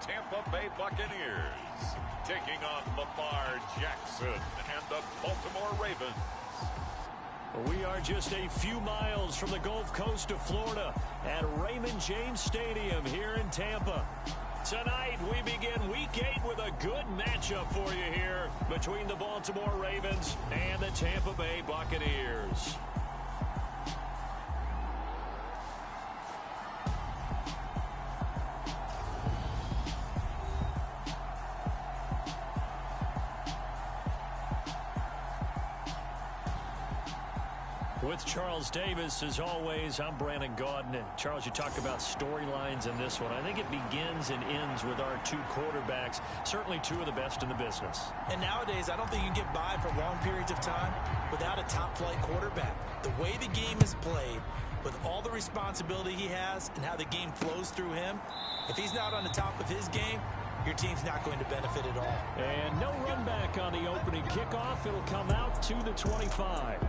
Tampa Bay Buccaneers, taking on Lamar Jackson and the Baltimore Ravens. We are just a few miles from the Gulf Coast of Florida at Raymond James Stadium here in Tampa. Tonight, we begin Week 8 with a good matchup for you here between the Baltimore Ravens and the Tampa Bay Buccaneers. With Charles Davis, as always, I'm Brandon Gaudin. Charles, you talk about storylines in this one. I think it begins and ends with our two quarterbacks, certainly two of the best in the business. And nowadays, I don't think you can get by for long periods of time without a top-flight quarterback. The way the game is played, with all the responsibility he has and how the game flows through him, if he's not on the top of his game, your team's not going to benefit at all. And no run back on the opening kickoff. It'll come out to the 25.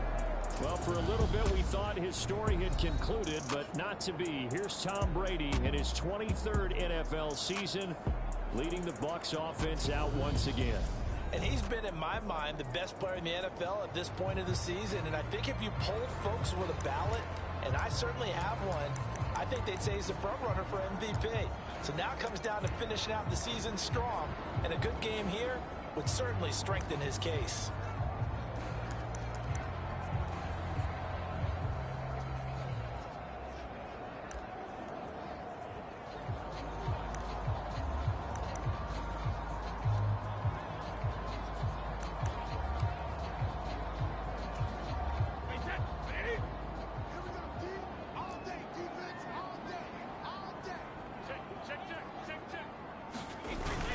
Well, for a little bit, we thought his story had concluded, but not to be. Here's Tom Brady in his 23rd NFL season, leading the Bucs offense out once again. And he's been, in my mind, the best player in the NFL at this point of the season. And I think if you polled folks with a ballot, and I certainly have one, I think they'd say he's the front runner for MVP. So now it comes down to finishing out the season strong. And a good game here would certainly strengthen his case.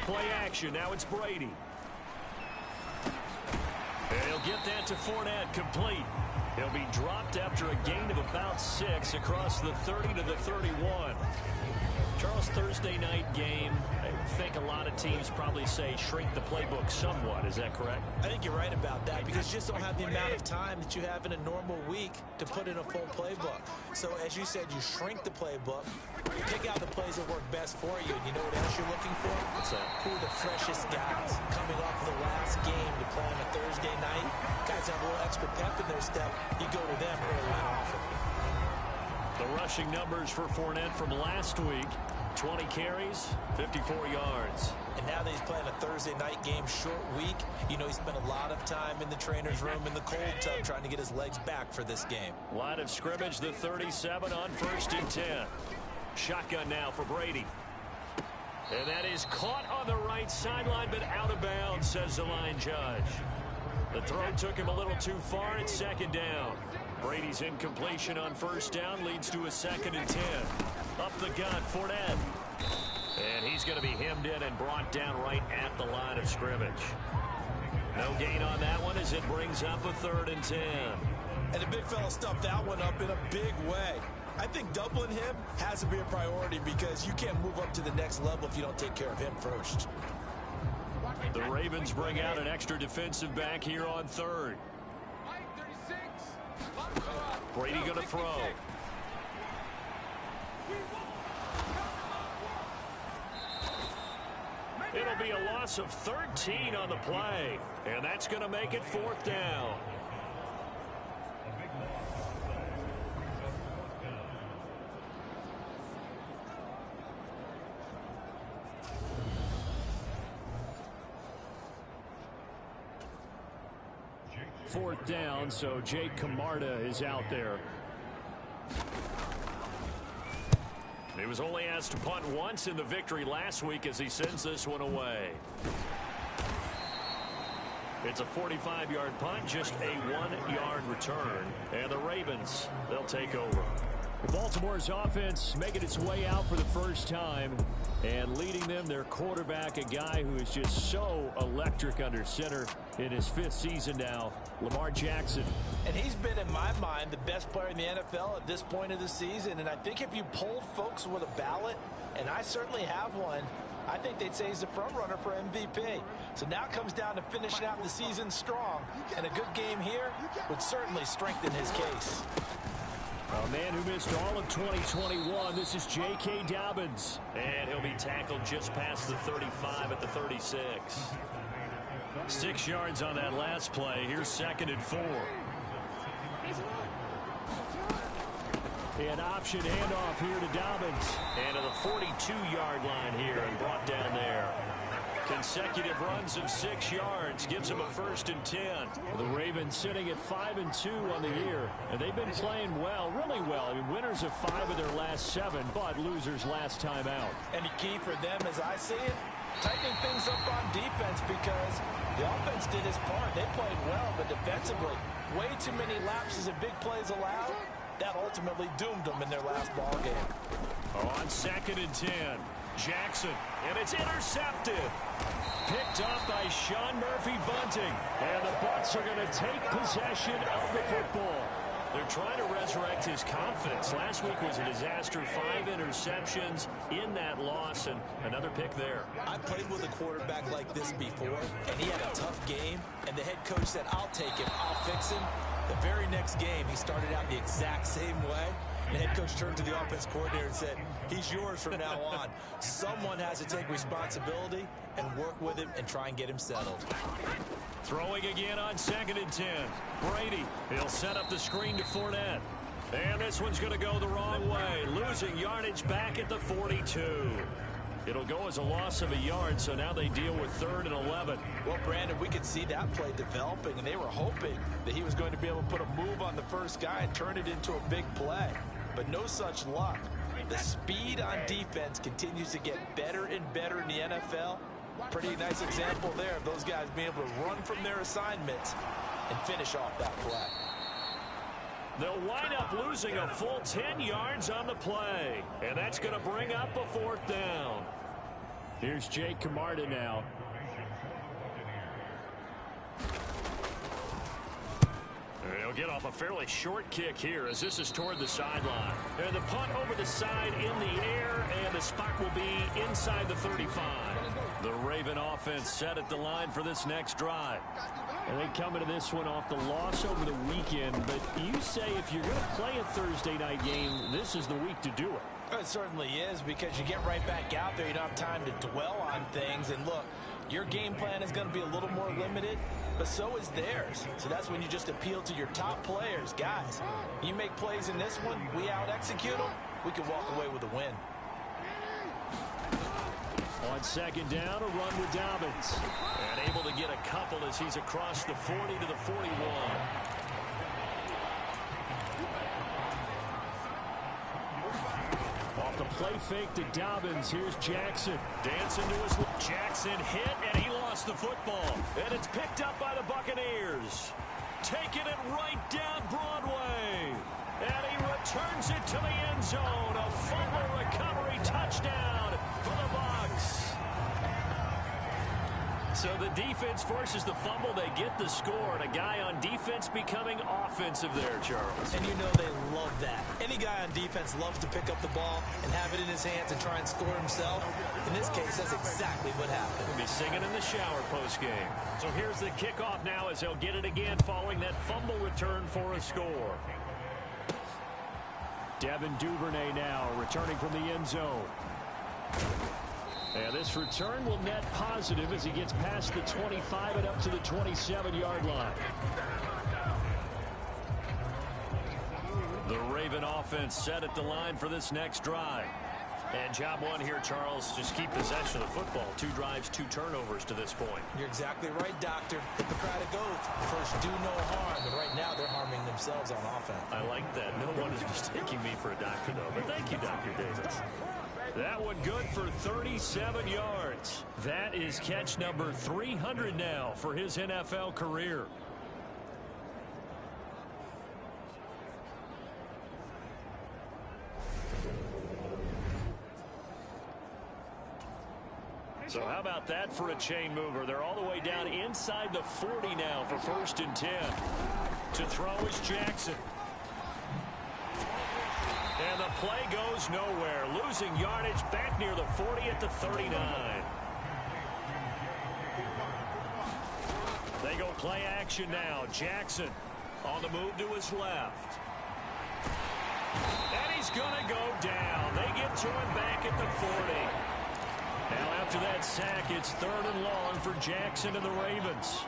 Play action. Now it's Brady. And he'll get that to Fournette, complete. He'll be dropped after a gain of about 6 across the 30 to the 31. Charles, Thursday night game, I think a lot of teams probably say shrink the playbook somewhat. Is that correct? I think you're right about that because you just don't have the amount of time that you have in a normal week to put in a full playbook. So as you said, you shrink the playbook, you pick out the plays that work best for you. And you know what else you're looking for? What's that? Who are the freshest guys coming off the last game to play on a Thursday night? Guys have a little extra pep in their step. You go to them early and often. The rushing numbers for Fournette from last week, 20 carries, 54 yards. And now that he's playing a Thursday night game, short week, you know he spent a lot of time in the trainer's room in the cold tub trying to get his legs back for this game. Line of scrimmage, the 37 on 1st and 10. Shotgun now for Brady. And that is caught on the right sideline, but out of bounds, says the line judge. The throw took him a little too far. It's 2nd down. Brady's incompletion on 1st down leads to a 2nd and 10. Up the gut, Fournette. And he's going to be hemmed in and brought down right at the line of scrimmage. No gain on that one as it brings up a 3rd and 10. And the big fella stuffed that one up in a big way. I think doubling him has to be a priority because you can't move up to the next level if you don't take care of him first. The Ravens bring out an extra defensive back here on 3rd. Brady going to throw. It'll be a loss of 13 on the play, and that's going to make it 4th down. Fourth down, so Jake Camarda is out there. He was only asked to punt once in the victory last week as he sends this one away. It's a 45-yard punt, just a 1-yard return. And the Ravens, they'll take over. Baltimore's offense making its way out for the first time. And leading them, their quarterback, a guy who is just so electric under center in his 5th season now, Lamar Jackson. And he's been, in my mind, the best player in the NFL at this point of the season. And I think if you polled folks with a ballot, and I certainly have one, I think they'd say he's the front runner for MVP. So now it comes down to finishing out the season strong. And a good game here would certainly strengthen his case. A man who missed all of 2021, this is J.K. Dobbins. And he'll be tackled just past the 35 at the 36. 6 yards on that last play. Here's 2nd and 4. An option handoff here to Dobbins. And to the 42-yard line here and brought down there. Consecutive runs of 6 yards gives him a 1st and 10. The Ravens sitting at 5-2 on the year, and they've been playing well, really well. I mean, winners of 5 of their last 7, but losers last time out. And the key for them, as I see it, tightening things up on defense, because the offense did its part. They played well, but defensively, way too many lapses and big plays allowed. That ultimately doomed them in their last ball game. On 2nd and 10. Jackson, and it's intercepted. Picked up by Sean Murphy-Bunting. And the Bucs are going to take possession of the football. They're trying to resurrect his confidence. Last week was a disaster. 5 interceptions in that loss, and another pick there. I played with a quarterback like this before, and he had a tough game, and the head coach said, I'll take him, I'll fix him. The very next game, he started out the exact same way. The head coach turned to the offense coordinator and said, he's yours from now on. Someone has to take responsibility and work with him and try and get him settled. Throwing again on 2nd and 10. Brady, he'll set up the screen to Fournette. And this one's going to go the wrong way. Losing yardage back at the 42. It'll go as a loss of a yard, so now they deal with 3rd and 11. Well, Brandon, we could see that play developing, and they were hoping that he was going to be able to put a move on the first guy and turn it into a big play. But no such luck. The speed on defense continues to get better and better in the NFL. Pretty nice example there of those guys being able to run from their assignments and finish off that play. They'll wind up losing a full 10 yards on the play. And that's going to bring up a 4th down. Here's Jake Camarda now. He'll get off a fairly short kick here as this is toward the sideline. And the punt over the side in the air, and the spot will be inside the 35. The Raven offense set at the line for this next drive. And they come into this one off the loss over the weekend, but you say if you're going to play a Thursday night game, this is the week to do it. It certainly is, because you get right back out there. You don't have time to dwell on things. And look, your game plan is going to be a little more limited, but so is theirs. So that's when you just appeal to your top players. Guys, you make plays in this one, we out-execute them, we can walk away with a win. On 2nd down, a run with Dobbins. And able to get a couple as he's across the 40 to the 41. Off the play fake to Dobbins. Here's Jackson. Dancing to his left. Jackson hit, and he lost the football. And it's picked up by the Buccaneers. Taking it right down Broadway. And he returns it to the end zone. A fumble recovery touchdown for the Bucs. So the defense forces the fumble. They get the score. And a guy on defense becoming offensive there, Charles. And you know they love that. Any guy on defense loves to pick up the ball and have it in his hands and try and score himself. In this case, that's exactly what happened. He'll be singing in the shower post-game. So here's the kickoff now as they'll get it again following that fumble return for a score. Devin Duvernay now returning from the end zone. And this return will net positive as he gets past the 25 and up to the 27-yard line. The Raven offense set at the line for this next drive. And job one here, Charles, just keep possession of the football. 2 drives, 2 turnovers to this point. You're exactly right, Doctor. Hippocratic oath. First, do no harm. And right now, they're harming themselves on offense. I like that. No one is mistaking me for a doctor, though. But thank you, Dr. Davis. That one good for 37 yards. That is catch number 300 now for his NFL career. So how about that for a chain mover? They're all the way down inside the 40 now for 1st and 10. To throw is Jackson. And the play goes nowhere. Losing yardage back near the 40 at the 39. They go play action now. Jackson on the move to his left. And he's going to go down. They get to him back at the 40. Now after that sack, it's 3rd and long for Jackson and the Ravens.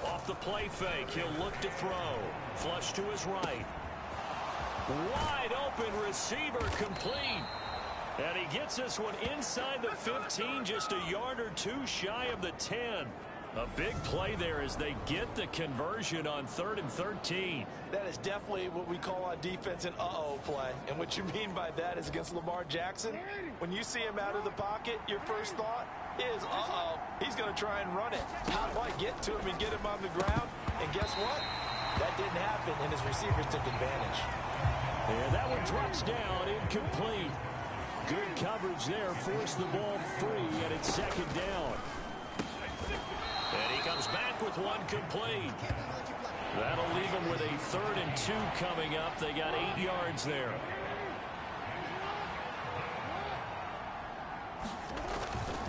Off the play fake, he'll look to throw. Flush to his right. Wide open receiver complete. And he gets this one inside the 15, just a yard or two shy of the 10. A big play there as they get the conversion on 3rd and 13. That is definitely what we call on defense an uh-oh play. And what you mean by that is against Lamar Jackson, when you see him out of the pocket, your first thought is, uh-oh, he's going to try and run it. How do I get to him and get him on the ground? And guess what? That didn't happen, and his receivers took advantage. And that one drops down, incomplete. Good coverage there, forced the ball free, and it's 2nd down. And he comes back with one complete. That'll leave him with a 3rd and 2 coming up. They got 8 yards there.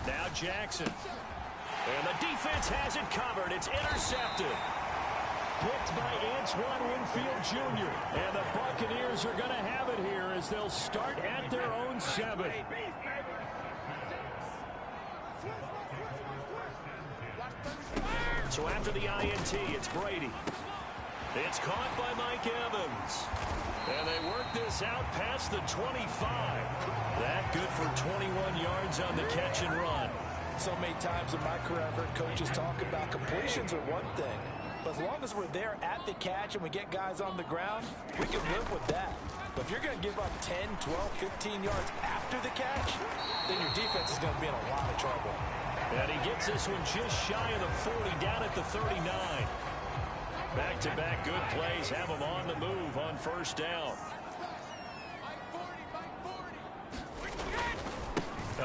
Now Jackson. And the defense has it covered. It's intercepted. Picked by Antoine Winfield Jr. And the Buccaneers are going to have it here as they'll start at their own 7. So after the INT, it's Brady. It's caught by Mike Evans. And they work this out past the 25. That good for 21 yards on the catch and run. So many times in my career, I've heard coaches talk about completions are one thing. But as long as we're there at the catch and we get guys on the ground, we can live with that. But if you're going to give up 10, 12, 15 yards after the catch, then your defense is going to be in a lot of trouble. And he gets this one just shy of the 40, down at the 39. Back-to-back good plays have him on the move on 1st down.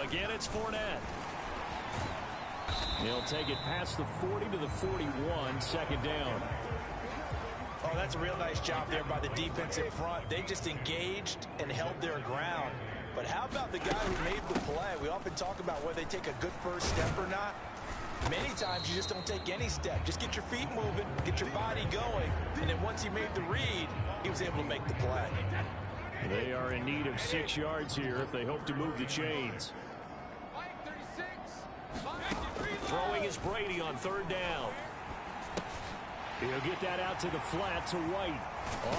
Again, it's Fournette. He'll take it past the 40 to the 41, 2nd down. Oh, that's a real nice job there by the defense in front. They just engaged and held their ground. But how about the guy who made the play? We often talk about whether they take a good first step or not. Many times you just don't take any step. Just get your feet moving, get your body going, and then once he made the read, he was able to make the play. They are in need of 6 yards here if they hope to move the chains. Throwing is Brady on 3rd down. He'll get that out to the flat to White.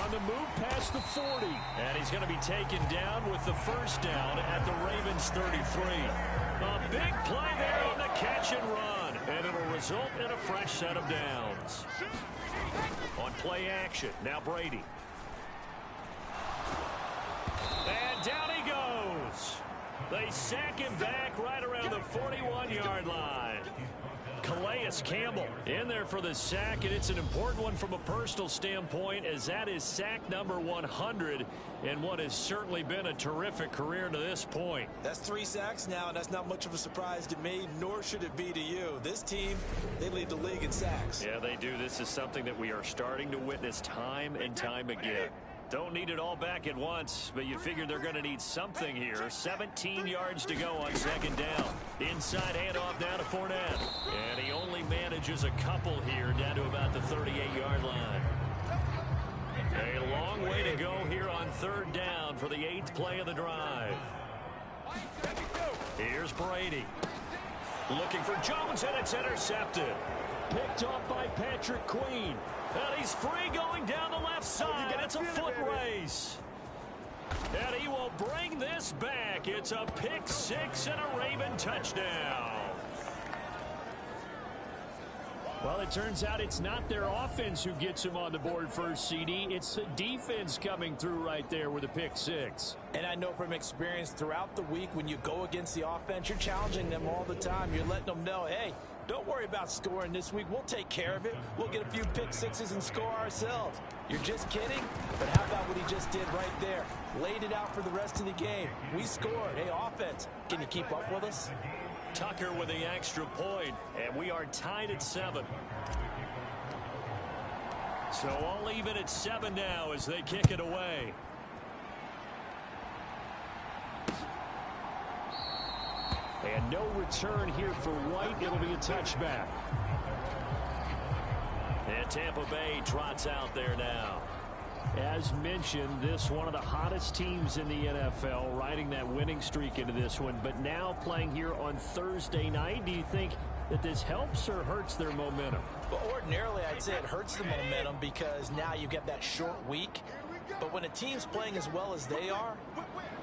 On the move past the 40. And he's going to be taken down with the 1st down at the Ravens 33. A big play there on the catch and run. And it'll result in a fresh set of downs. On play action, now Brady. And down he goes. They sack him back right around the 41-yard line. Calais Campbell in there for the sack, and it's an important one from a personal standpoint, as that is sack number 100 in what has certainly been a terrific career to this point. That's 3 sacks now, and that's not much of a surprise to me, nor should it be to you. This team, they lead the league in sacks. Yeah, they do. This is something that we are starting to witness time and time again. Don't need it all back at once, but you figure they're going to need something here. 17 yards to go on 2nd down. Inside handoff down to Fournette. And he only manages a couple here down to about the 38-yard line. A long way to go here on 3rd down for the 8th play of the drive. Here's Brady. Looking for Jones, and it's intercepted. Picked off by Patrick Queen. And he's free going down the left side. It's a foot race. And he will bring this back. It's a pick 6 and a Raven touchdown. Well, it turns out it's not their offense who gets him on the board first, CD. It's the defense coming through right there with a pick 6. And I know from experience throughout the week, when you go against the offense, you're challenging them all the time. You're letting them know, hey, don't worry about scoring this week. We'll take care of it. We'll get a few pick 6s and score ourselves. You're just kidding? But how about what he just did right there? Laid it out for the rest of the game. We scored. Hey, offense, can you keep up with us? Tucker with the extra point, and we are tied at 7. So all even at 7 now as they kick it away. And no return here for White. It'll be a touchback. And Tampa Bay trots out there now. As mentioned, this one of the hottest teams in the NFL, riding that winning streak into this one, but now playing here on Thursday night. Do you think that this helps or hurts their momentum? Well, ordinarily, I'd say it hurts the momentum because now you get that short week. But when a team's playing as well as they are,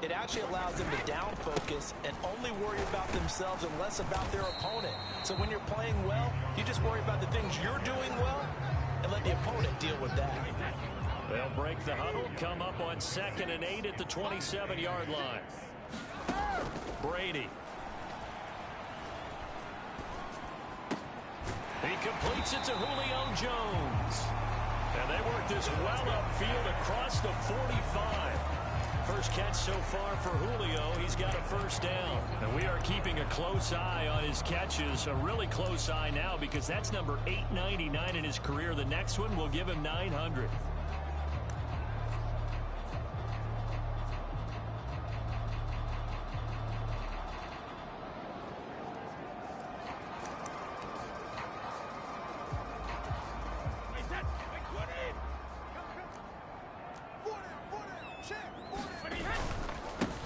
it actually allows them to down focus and only worry about themselves and less about their opponent. So when you're playing well, you just worry about the things you're doing well and let the opponent deal with that. They'll break the huddle, come up on 2nd and 8 at the 27-yard line. Brady. He completes it to Julio Jones. And they work this well upfield across the 45. First catch so far for Julio. He's got a first down. And we are keeping a close eye on his catches. A really close eye now because that's number 899 in his career. The next one will give him 900.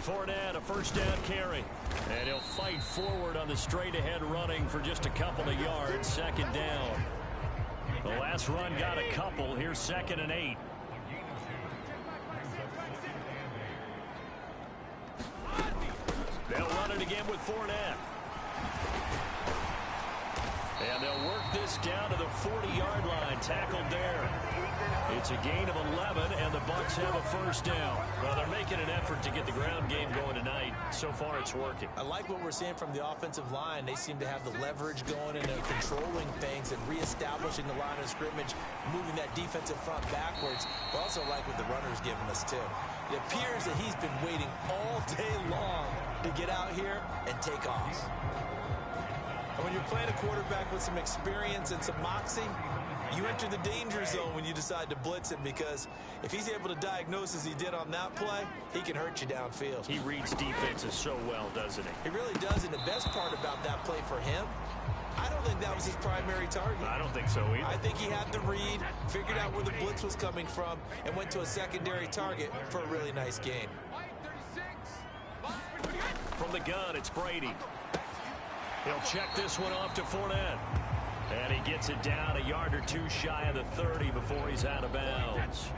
Fournette, a first down carry. And he'll fight forward on the straight-ahead running for just a couple of yards. 2nd down. The last run got a couple. Here's 2nd and 8. They'll run it again with Fournette. And they'll work this down to the 40-yard line. Tackled there. It's a gain of 11, and the Bucs have a first down. Well, they're making an effort to get the ground game going tonight. So far, it's working. I like what we're seeing from the offensive line. They seem to have the leverage going and they're controlling things and reestablishing the line of scrimmage, moving that defensive front backwards. But also like what the runner's giving us, too. It appears that he's been waiting all day long to get out here and take off. And when you're playing a quarterback with some experience and some moxie, you enter the danger zone when you decide to blitz him, because if he's able to diagnose as he did on that play, he can hurt you downfield. He reads defenses so well, doesn't he? He really does, and the best part about that play for him, I don't think that was his primary target. I don't think so either. I think he had the read, figured out where the blitz was coming from, and went to a secondary target for a really nice gain. From the gun, it's Brady. He'll check this one off to Fournette. And he gets it down a yard or two shy of the 30 before he's out of bounds.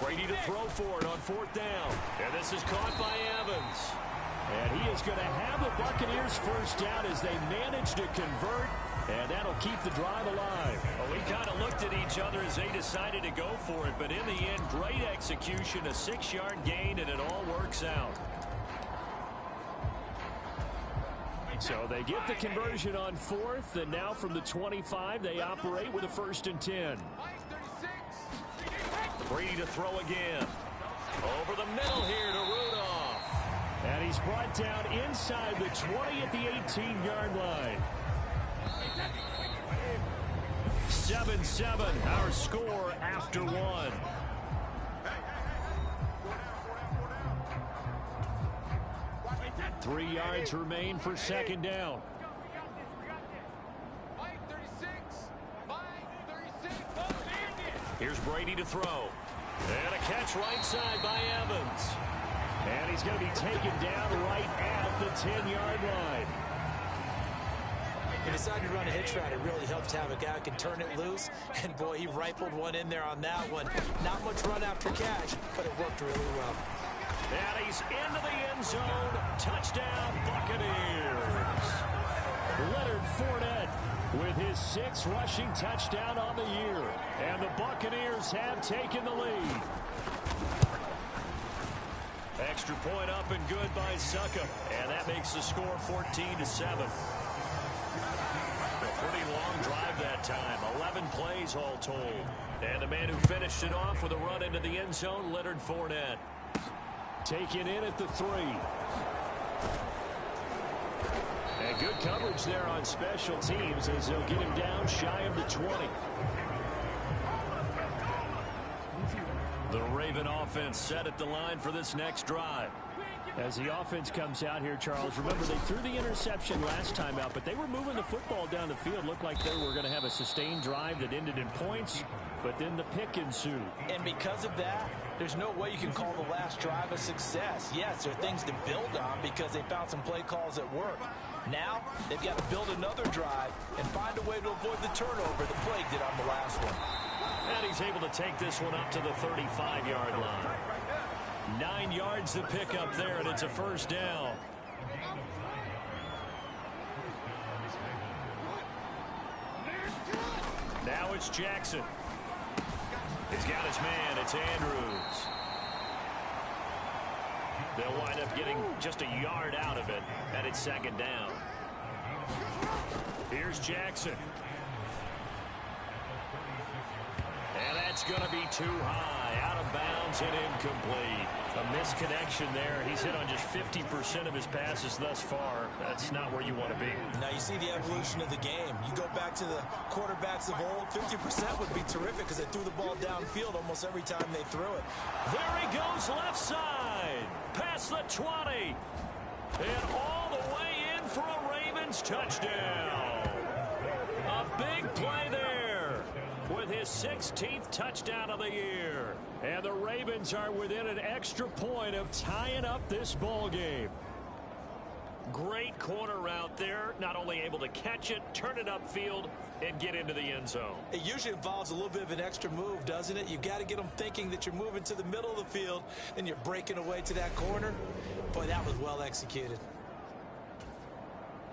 Brady to throw for it on 4th down. And this is caught by Evans. And he is going to have the Buccaneers first down as they manage to convert. And that'll keep the drive alive. Well, we kind of looked at each other as they decided to go for it. But in the end, great execution, a 6-yard gain, and it all works out. So they get the conversion on 4th, and now from the 25, they operate with a 1st and 10. Brady to throw again. Over the middle here to Rudolph. And he's brought down inside the 20 at the 18-yard line. 7-7, our score after one. Three yards remain for 2nd down. Here's Brady to throw. And a catch right side by Evans. And he's going to be taken down right at the 10-yard line. He decided to run a hitch route. It really helped to have a guy who can turn it loose. And, boy, he rifled one in there on that one. Not much run after catch, but it worked really well. And he's into the end zone. Touchdown, Buccaneers. Leonard Fournette with his 6th rushing touchdown on the year. And the Buccaneers have taken the lead. Extra point up and good by Succop. And that makes the score 14-7. A pretty long drive that time. 11 plays all told. And the man who finished it off with a run into the end zone, Leonard Fournette. Taken in at the 3. And good coverage there on special teams as they'll get him down shy of the 20. The Raven offense set at the line for this next drive. As the offense comes out here, Charles, remember they threw the interception last time out, but they were moving the football down the field. Looked like they were going to have a sustained drive that ended in points, but then the pick ensued. And because of that, there's no way you can call the last drive a success. Yes, there are things to build on because they found some play calls that work. Now, they've got to build another drive and find a way to avoid the turnover that plagued it on the last one. And he's able to take this one up to the 35-yard line. 9 yards to pick up there, and it's a first down. Now it's Jackson. He's got his man. It's Andrews. They'll wind up getting just a yard out of it, and it's second down. Here's Jackson. And that's going to be too high, out of bounds and incomplete. A misconnection there. He's hit on just 50% of his passes thus far. That's not where you want to be. Now you see the evolution of the game. You go back to the quarterbacks of old, 50% would be terrific because they threw the ball downfield almost every time they threw it. There he goes left side, past the 20, and all the way in for a Ravens touchdown. A big play there with his 16th touchdown of the year. And the Ravens are within an extra point of tying up this ball game. Great corner route there. Not only able to catch it, turn it upfield, and get into the end zone. It usually involves a little bit of an extra move, doesn't it? You've got to get them thinking that you're moving to the middle of the field, and you're breaking away to that corner. Boy, that was well executed.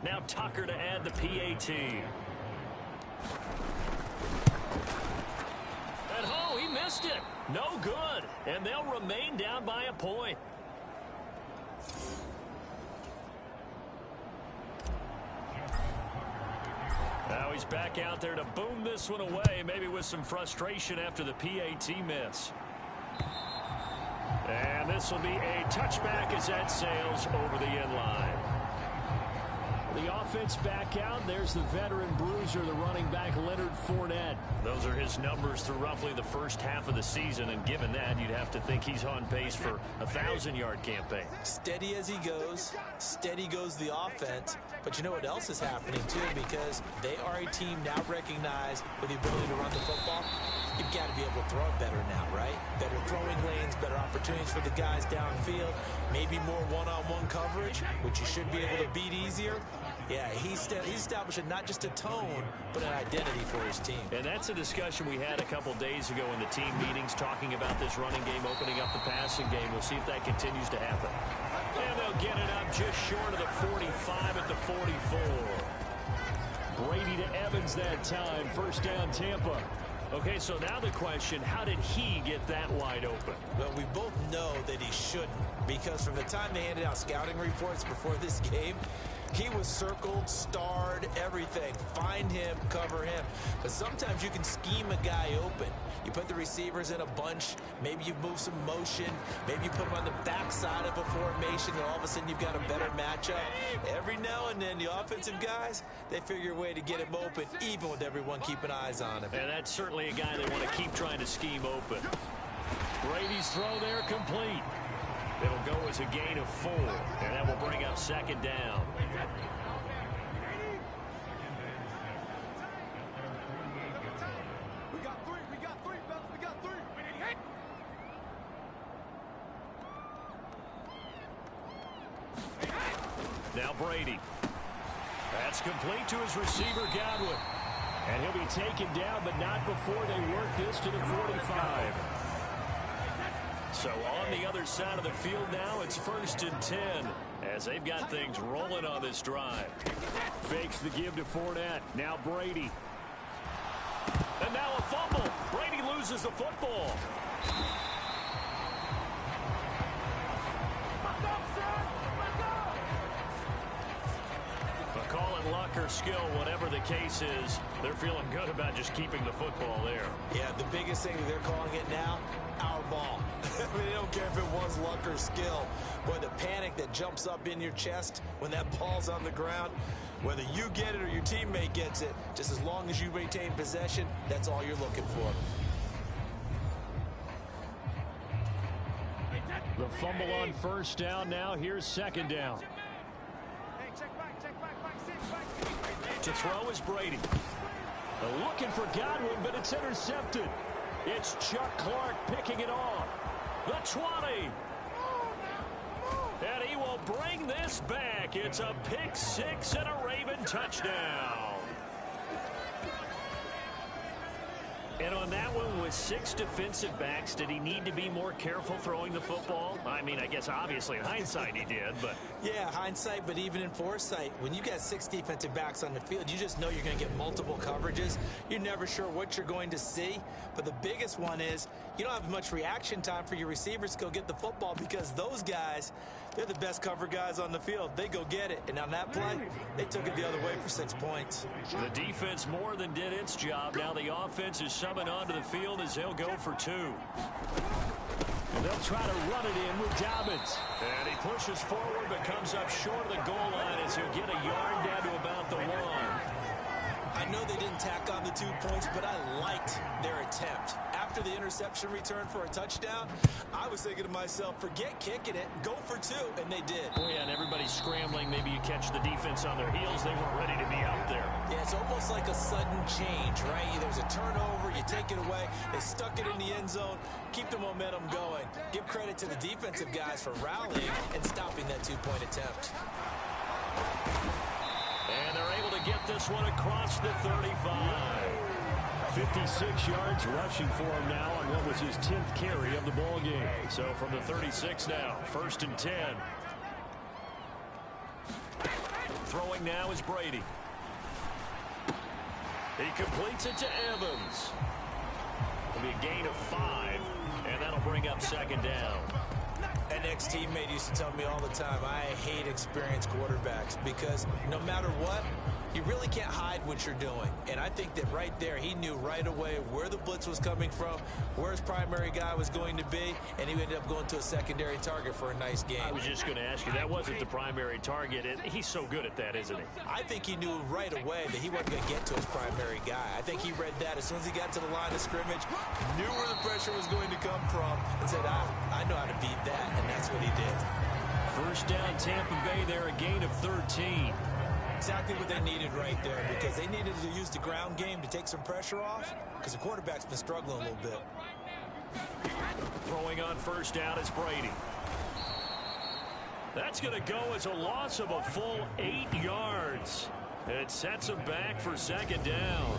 Now Tucker to add the PAT. And oh, he missed it. No good. And they'll remain down by a point. Now he's back out there to boom this one away, maybe with some frustration after the PAT miss. And this will be a touchback as that sails over the end line. The offense back out. There's the veteran bruiser, the running back Leonard Fournette. Those are his numbers through roughly the first half of the season, and given that, you'd have to think he's on pace for a 1,000-yard campaign. Steady as he goes, steady goes the offense. But you know what else is happening, too, because they are a team now recognized with the ability to run the football. You've got to be able to throw it better now, right? Better throwing lanes, better opportunities for the guys downfield, maybe more one-on-one coverage, which you should be able to beat easier. Yeah, he's establishing not just a tone, but an identity for his team. And that's a discussion we had a couple days ago in the team meetings, talking about this running game, opening up the passing game. We'll see if that continues to happen. And they'll get it up just short of the 45 at the 44. Brady to Evans that time. First down, Tampa. Okay, so now the question, how did he get that wide open? Well, we both know that he shouldn't, because from the time they handed out scouting reports before this game, he was circled, starred, everything. Find him, cover him. But sometimes you can scheme a guy open. You put the receivers in a bunch. Maybe you move some motion. Maybe you put them on the backside of a formation, and all of a sudden you've got a better matchup. Every now and then, the offensive guys, they figure a way to get him open, even with everyone keeping eyes on him. And that's certainly a guy they want to keep trying to scheme open. Brady's throw there complete. It'll go as a gain of 4, and that will bring up second down. We got three, fellas, we got three. Now Brady. That's complete to his receiver, Godwin. And he'll be taken down, but not before they work this to the 45. So on the other side of the field now, it's 1st and 10 as they've got things rolling on this drive. Fakes the give to Fournette. Now Brady. And now a fumble. Brady loses the football. But call it luck or skill, whatever the case is, they're feeling good about just keeping the football there. Yeah, the biggest thing that they're calling it now, our ball. I mean, they don't care if it was luck or skill. Boy, the panic that jumps up in your chest when that ball's on the ground, whether you get it or your teammate gets it, just as long as you retain possession, that's all you're looking for. The The fumble on first down. Now here's second down. To throw is Brady. Looking for Godwin, but it's intercepted. It's Chuck Clark picking it off. The 20. And he will bring this back. It's a pick six and a Raven touchdown. And on that one, with 6 defensive backs, did he need to be more careful throwing the football? I mean, I guess obviously in hindsight he did, but... Yeah, hindsight, but even in foresight, when you got 6 defensive backs on the field, you just know you're going to get multiple coverages. You're never sure what you're going to see. But the biggest one is you don't have much reaction time for your receivers to go get the football because those guys, they're the best cover guys on the field. They go get it. And on that play, they took it the other way for 6 points. The defense more than did its job. Now the offense is summoned onto the field as they'll go for 2. And they'll try to run it in with Dobbins. And he pushes forward but comes up short of the goal line as he'll get a yard down to about the 1. I know they didn't tack on the 2 points, but I liked their attempt. After the interception return for a touchdown, I was thinking to myself, forget kicking it, go for 2, and they did. Oh, yeah, and everybody's scrambling. Maybe you catch the defense on their heels. They weren't ready to be out there. Yeah, it's almost like a sudden change, right? There's a turnover, you take it away, they stuck it in the end zone, keep the momentum going. Give credit to the defensive guys for rallying and stopping that 2-point attempt. And they're able to get this one across the 35. 56 yards rushing for him now on what was his 10th carry of the ball game. So from the 36 now, 1st and 10. Throwing now is Brady. He completes it to Evans. It'll be a gain of 5, and that'll bring up second down. An ex-teammate used to tell me all the time, I hate experienced quarterbacks because no matter what, you really can't hide what you're doing. And I think that right there, he knew right away where the blitz was coming from, where his primary guy was going to be, and he ended up going to a secondary target for a nice game. I was just going to ask you, that wasn't the primary target. He's so good at that, isn't he? I think he knew right away that he wasn't going to get to his primary guy. I think he read that as soon as he got to the line of scrimmage, knew where the pressure was going to come from, and said, I know how to beat that, and that's what he did. First down, Tampa Bay there, a gain of 13. Exactly what they needed right there because they needed to use the ground game to take some pressure off because the quarterback's been struggling a little bit. Throwing on first down is Brady. That's going to go as a loss of a full 8 yards. It sets him back for second down.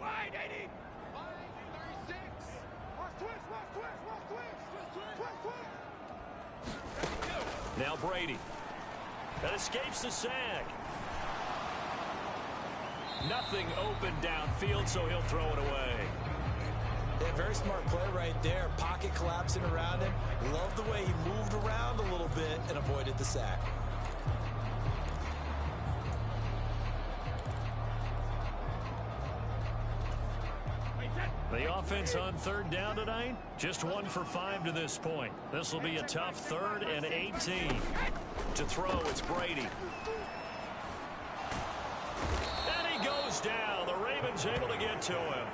Wide 80. 36. Now Brady. That escapes the sack. Nothing open downfield, so he'll throw it away. Yeah, very smart play right there. Pocket collapsing around him. Love the way he moved around a little bit and avoided the sack. The offense on third down tonight, just 1 for 5 to this point. This will be a tough 3rd and 18. To throw, it's Brady. And he goes down. The Ravens able to get to him.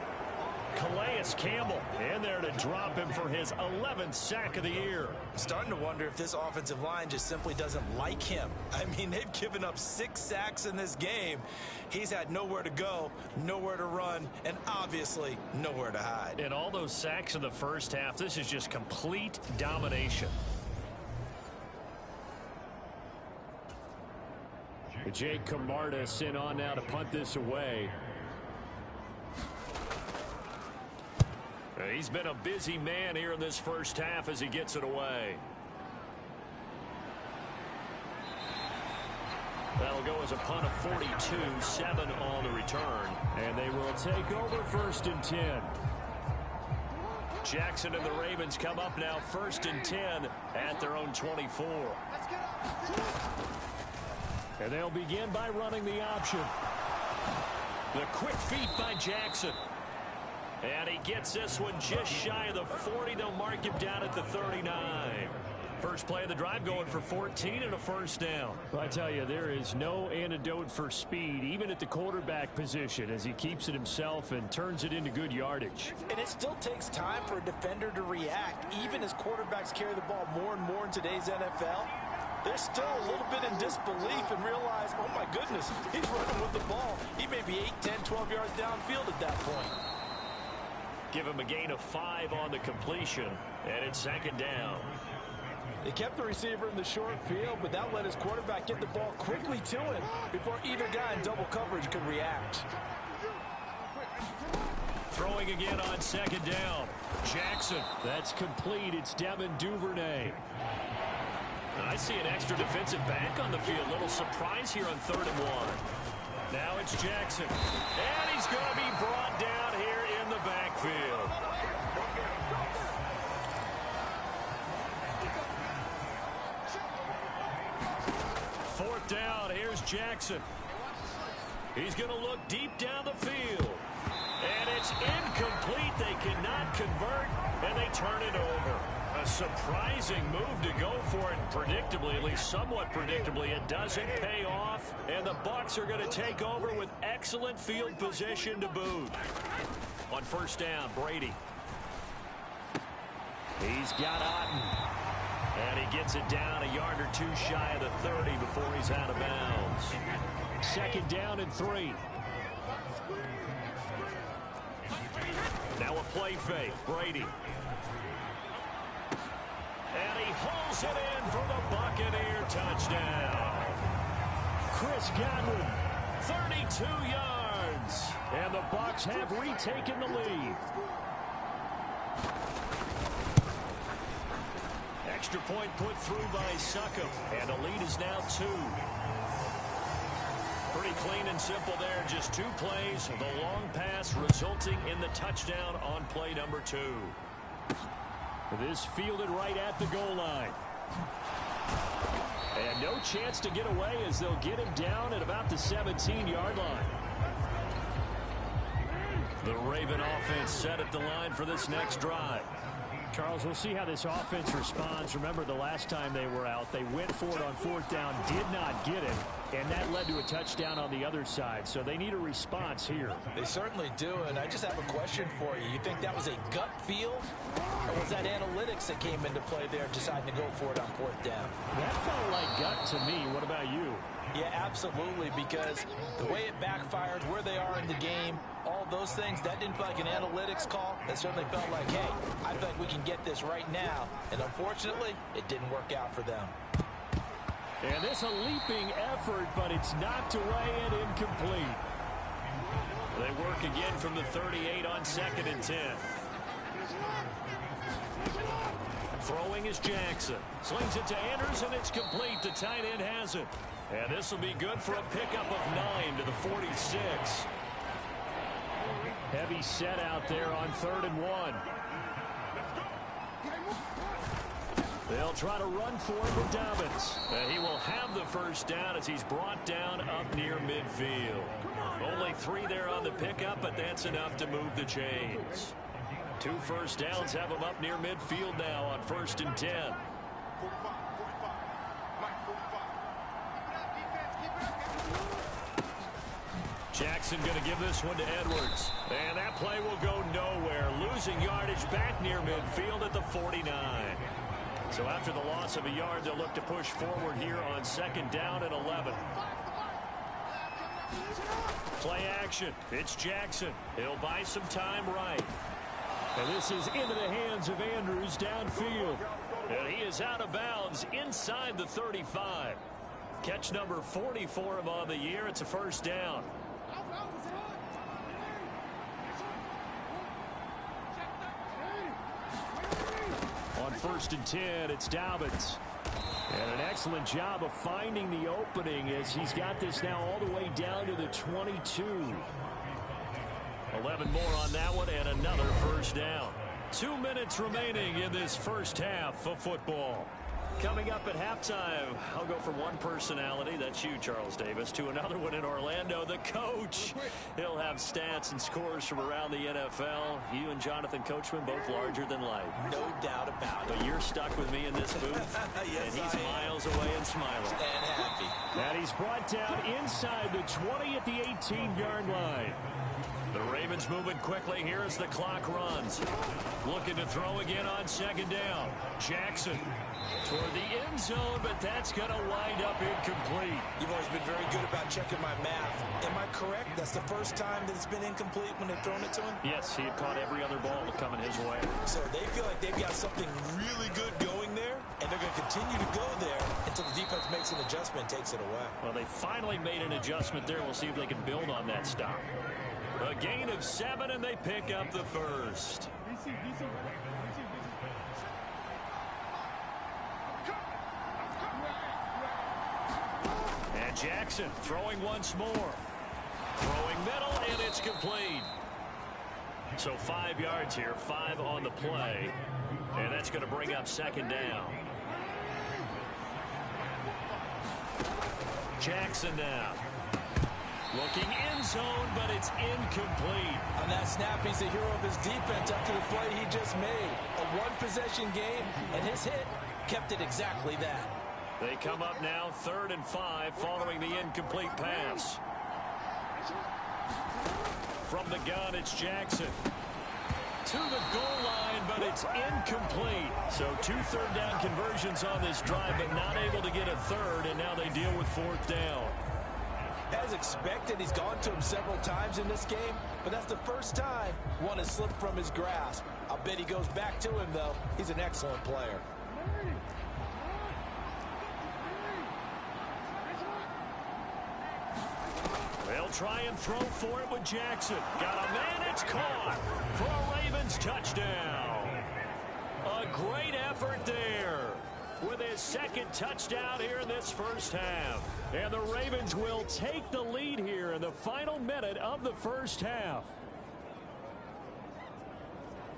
Calais Campbell in there to drop him for his 11th sack of the year. I'm starting to wonder if this offensive line just simply doesn't like him. I mean, they've given up 6 sacks in this game. He's had nowhere to go, nowhere to run, and obviously nowhere to hide. And all those sacks in the first half, this is just complete domination. Jake Camarda sent on now to punt this away. He's been a busy man here in this first half as he gets it away. That'll go as a punt of 42, 7 on the return. And they will take over 1st and 10. Jackson and the Ravens come up now 1st and 10 at their own 24. And they'll begin by running the option. The quick feet by Jackson. And he gets this one just shy of the 40. They'll mark him down at the 39. First play of the drive going for 14 and a first down. Well, I tell you, there is no antidote for speed, even at the quarterback position, as he keeps it himself and turns it into good yardage. And it still takes time for a defender to react, even as quarterbacks carry the ball more and more in today's NFL. They're still a little bit in disbelief and realize, oh my goodness, he's running with the ball. He may be 8, 10, 12 yards downfield at that point. Give him a gain of 5 on the completion, and it's second down. They kept the receiver in the short field, but that let his quarterback get the ball quickly to him before either guy in double coverage could react. Throwing again on second down. Jackson. That's complete. It's Devin Duvernay. I see an extra defensive back on the field. Little surprise here on 3rd and 1. Now it's Jackson. And he's going to be brought down here in the backfield. Fourth down. Here's Jackson. He's going to look deep down the field. And it's incomplete. They cannot convert, and they turn it over. A surprising move to go for it. Predictably, at least somewhat predictably, it doesn't pay off. And the Bucs are going to take over with excellent field position to boot. On first down, Brady. He's got Otten. And he gets it down a yard or two shy of the 30 before he's out of bounds. Second down and 3. Now a play fake. Brady. And he hauls it in for the Buccaneer touchdown. Chris Godwin, 32 yards. And the Bucs have retaken the lead. Extra point put through by Succop. And the lead is now 2. Pretty clean and simple there. Just 2 plays. The long pass resulting in the touchdown on play number 2. This fielded right at the goal line. And no chance to get away as they'll get him down at about the 17-yard line. The Raven offense set at the line for this next drive. Charles, we'll see how this offense responds. Remember, the last time they were out, they went for it on 4th down, did not get it, and that led to a touchdown on the other side. So they need a response here. They certainly do, and I just have a question for you. You think that was a gut feel, or was that analytics that came into play there deciding to go for it on 4th down? That felt like gut to me. What about you? Yeah, absolutely, because the way it backfired, where they are in the game, all those things, that didn't feel like an analytics call. That certainly felt like, hey, I feel like we can get this right now. And unfortunately, it didn't work out for them. And this a leaping effort, but it's knocked away and incomplete. They work again from the 38 on 2nd and 10. Throwing is Jackson. Slings it to Andrews, and it's complete. The tight end has it. And this will be good for a pickup of 9 to the 46. Heavy set out there on 3rd and 1. They'll try to run for it with Dobbins. And he will have the first down as he's brought down up near midfield. Only 3 there on the pickup, but that's enough to move the chains. 2 first downs have him up near midfield now on 1st and 10. Jackson going to give this one to Edwards. And that play will go nowhere. Losing yardage back near midfield at the 49. So after the loss of a yard, they'll look to push forward here on 2nd down and 11. Play action. It's Jackson. He'll buy some time right. And this is into the hands of Andrews downfield. And he is out of bounds inside the 35. Catch number 40 for him on the year. It's a first down. On 1st and 10, it's Dobbins. And an excellent job of finding the opening as he's got this now all the way down to the 22. 11 more on that one and another first down. 2 minutes remaining in this first half of football. Coming up at halftime, I'll go from one personality, that's you, Charles Davis, to another one in Orlando, the coach. He'll have stats and scores from around the NFL. You and Jonathan Coachman, both larger than life. No doubt about it. But you're stuck with me in this booth, Yes, and he's miles away and smiling. And happy. And he's brought down inside the 20 at the 18-yard line. The Ravens moving quickly here as the clock runs. Looking to throw again on second down. Jackson toward the end zone, but that's going to wind up incomplete. You've always been very good about checking my math. Am I correct? That's the first time that it's been incomplete when they've thrown it to him? Yes, he had caught every other ball coming his way. So they feel like they've got something really good going there, and they're going to continue to go there until the defense makes an adjustment and takes it away. Well, they finally made an adjustment there. We'll see if they can build on that stop. A gain of 7, and they pick up the first. And Jackson throwing once more. Throwing middle, and it's complete. So 5 yards here, 5 on the play. And that's going to bring up second down. Jackson now. Looking end zone, but it's incomplete. On that snap, he's the hero of his defense after the play he just made. A one-possession game, and his hit kept it exactly that. They come up now 3rd and 5 following the incomplete pass. From the gun, it's Jackson. To the goal line, but it's incomplete. So 2 third-down conversions on this drive, but not able to get a third, and now they deal with 4th down. As expected, he's gone to him several times in this game, but that's the first time one has slipped from his grasp. I'll bet he goes back to him, though. He's an excellent player. They'll try and throw for it with Jackson. Got a man, it's caught for a Ravens touchdown. A great effort there with his 2nd touchdown here in this first half. And the Ravens will take the lead here in the final minute of the first half.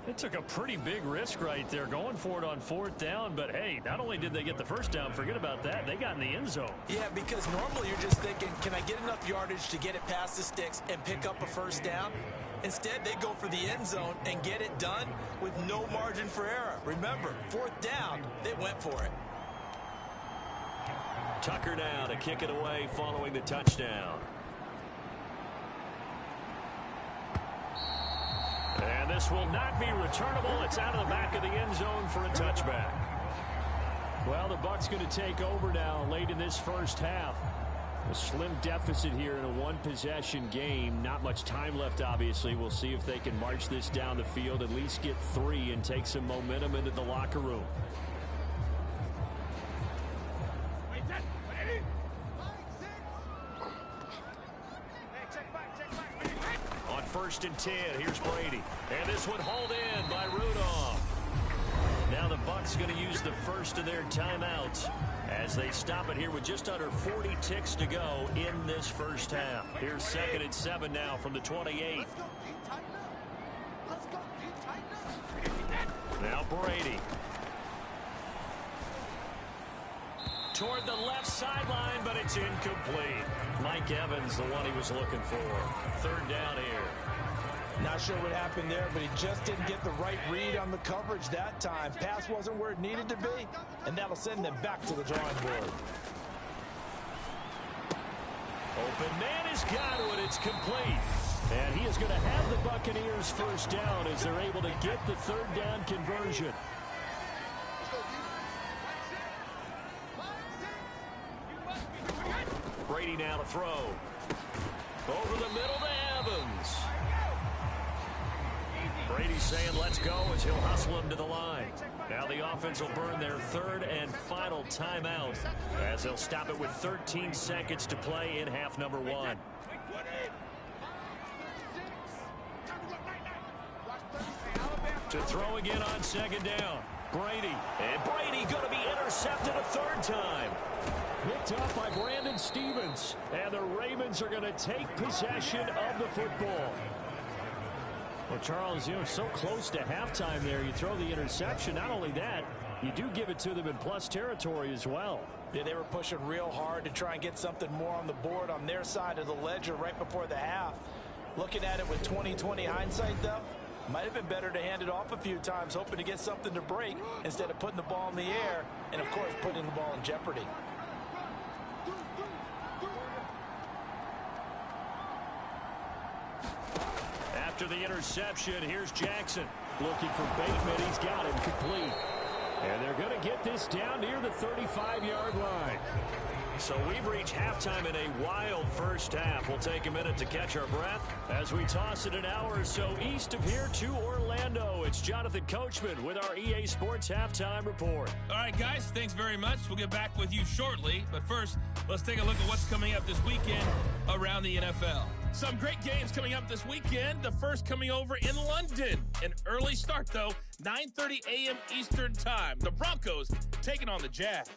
It took a pretty big risk right there going for it on 4th down, but hey, not only did they get the first down, forget about that, they got in the end zone. Yeah, because normally you're just thinking, can I get enough yardage to get it past the sticks and pick up a first down? Instead, they go for the end zone and get it done with no margin for error. Remember, 4th down, they went for it. Tucker now to kick it away following the touchdown. And this will not be returnable. It's out of the back of the end zone for a touchback. Well, the Bucs going to take over now late in this first half. A slim deficit here in a one-possession game. Not much time left, obviously. We'll see if they can march this down the field, at least get 3 and take some momentum into the locker room. On 1st and 10, here's Brady. And this one hauled in by Rudolph. Now the Bucs going to use the first of their timeouts as they stop it here with just under 40 ticks to go in this first half. Here's 2nd and 7 now from the 28. Now Brady. Toward the left sideline, but it's incomplete. Mike Evans, the one he was looking for. 3rd down here. Not sure what happened there, but he just didn't get the right read on the coverage that time. Pass wasn't where it needed to be, and that'll send them back to the drawing board. Open man is Godwin. It's complete. And he is going to have the Buccaneers first down as they're able to get the 3rd down conversion. Brady now to throw. Over the middle to Evans. Brady saying let's go as he'll hustle him to the line. Now the offense will burn their 3rd and final timeout as they'll stop it with 13 seconds to play in half number 1. To throw again on 2nd down. Brady. And Brady going to be intercepted a 3rd time. Picked up by Brandon Stevens. And the Ravens are going to take possession of the football. Well, Charles, so close to halftime there. You throw the interception. Not only that, you do give it to them in plus territory as well. Yeah, they were pushing real hard to try and get something more on the board on their side of the ledger right before the half. Looking at it with 20/20 hindsight, though, might have been better to hand it off a few times, hoping to get something to break instead of putting the ball in the air and, of course, putting the ball in jeopardy. After the interception, here's Jackson. Looking for Bateman. He's got him complete. And they're going to get this down near the 35-yard line. So we've reached halftime in a wild first half. We'll take a minute to catch our breath as we toss it an hour or so east of here to Orlando. It's Jonathan Coachman with our EA Sports Halftime Report. All right, guys, thanks very much. We'll get back with you shortly. But first, let's take a look at what's coming up this weekend around the NFL. Some great games coming up this weekend. The first coming over in London. An early start, though, 9:30 a.m. Eastern Time. The Broncos taking on the Jags.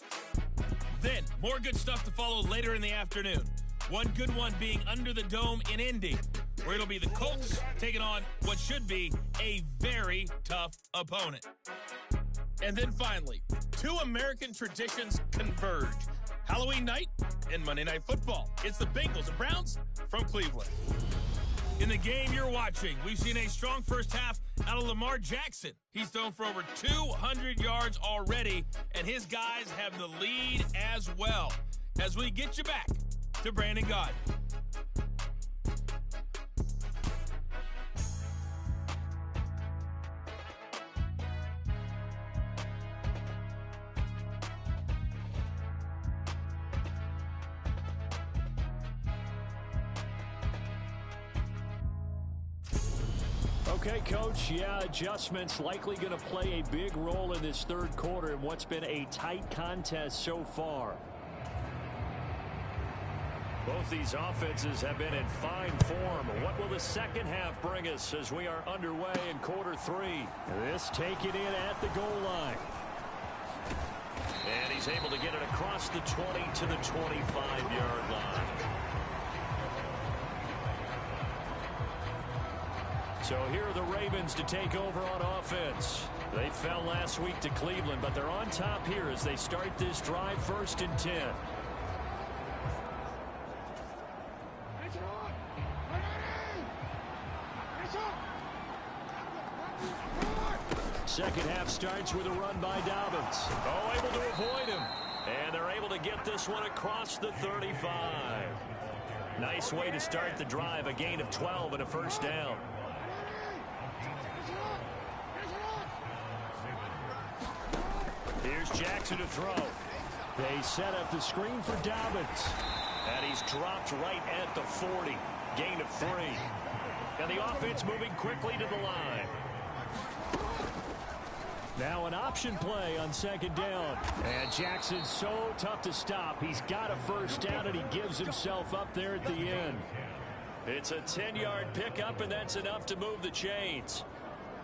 Then, more good stuff to follow later in the afternoon. One good one being under the dome in Indy, where it'll be the Colts taking on what should be a very tough opponent. And then finally, two American traditions converge. Halloween night and Monday Night Football. It's the Bengals and Browns from Cleveland. In the game you're watching, we've seen a strong first half out of Lamar Jackson. He's thrown for over 200 yards already, and his guys have the lead as well. As we get you back to Brandon Gaudin. Okay, Coach, adjustments likely going to play a big role in this third quarter in what's been a tight contest so far. Both these offenses have been in fine form. What will the second half bring us as we are underway in quarter three? This taken in at the goal line. And he's able to get it across the 20 to the 25-yard line. So here are the Ravens to take over on offense. They fell last week to Cleveland, but they're on top here as they start this drive 1st and 10. Second half starts with a run by Dobbins. Oh, able to avoid him. And they're able to get this one across the 35. Nice way to start the drive, a gain of 12 and a first down. Here's Jackson to throw. They set up the screen for Dobbins. And he's dropped right at the 40. Gain of 3. And the offense moving quickly to the line. Now an option play on second down. And Jackson's so tough to stop. He's got a first down, and he gives himself up there at the end. It's a 10-yard pickup, and that's enough to move the chains.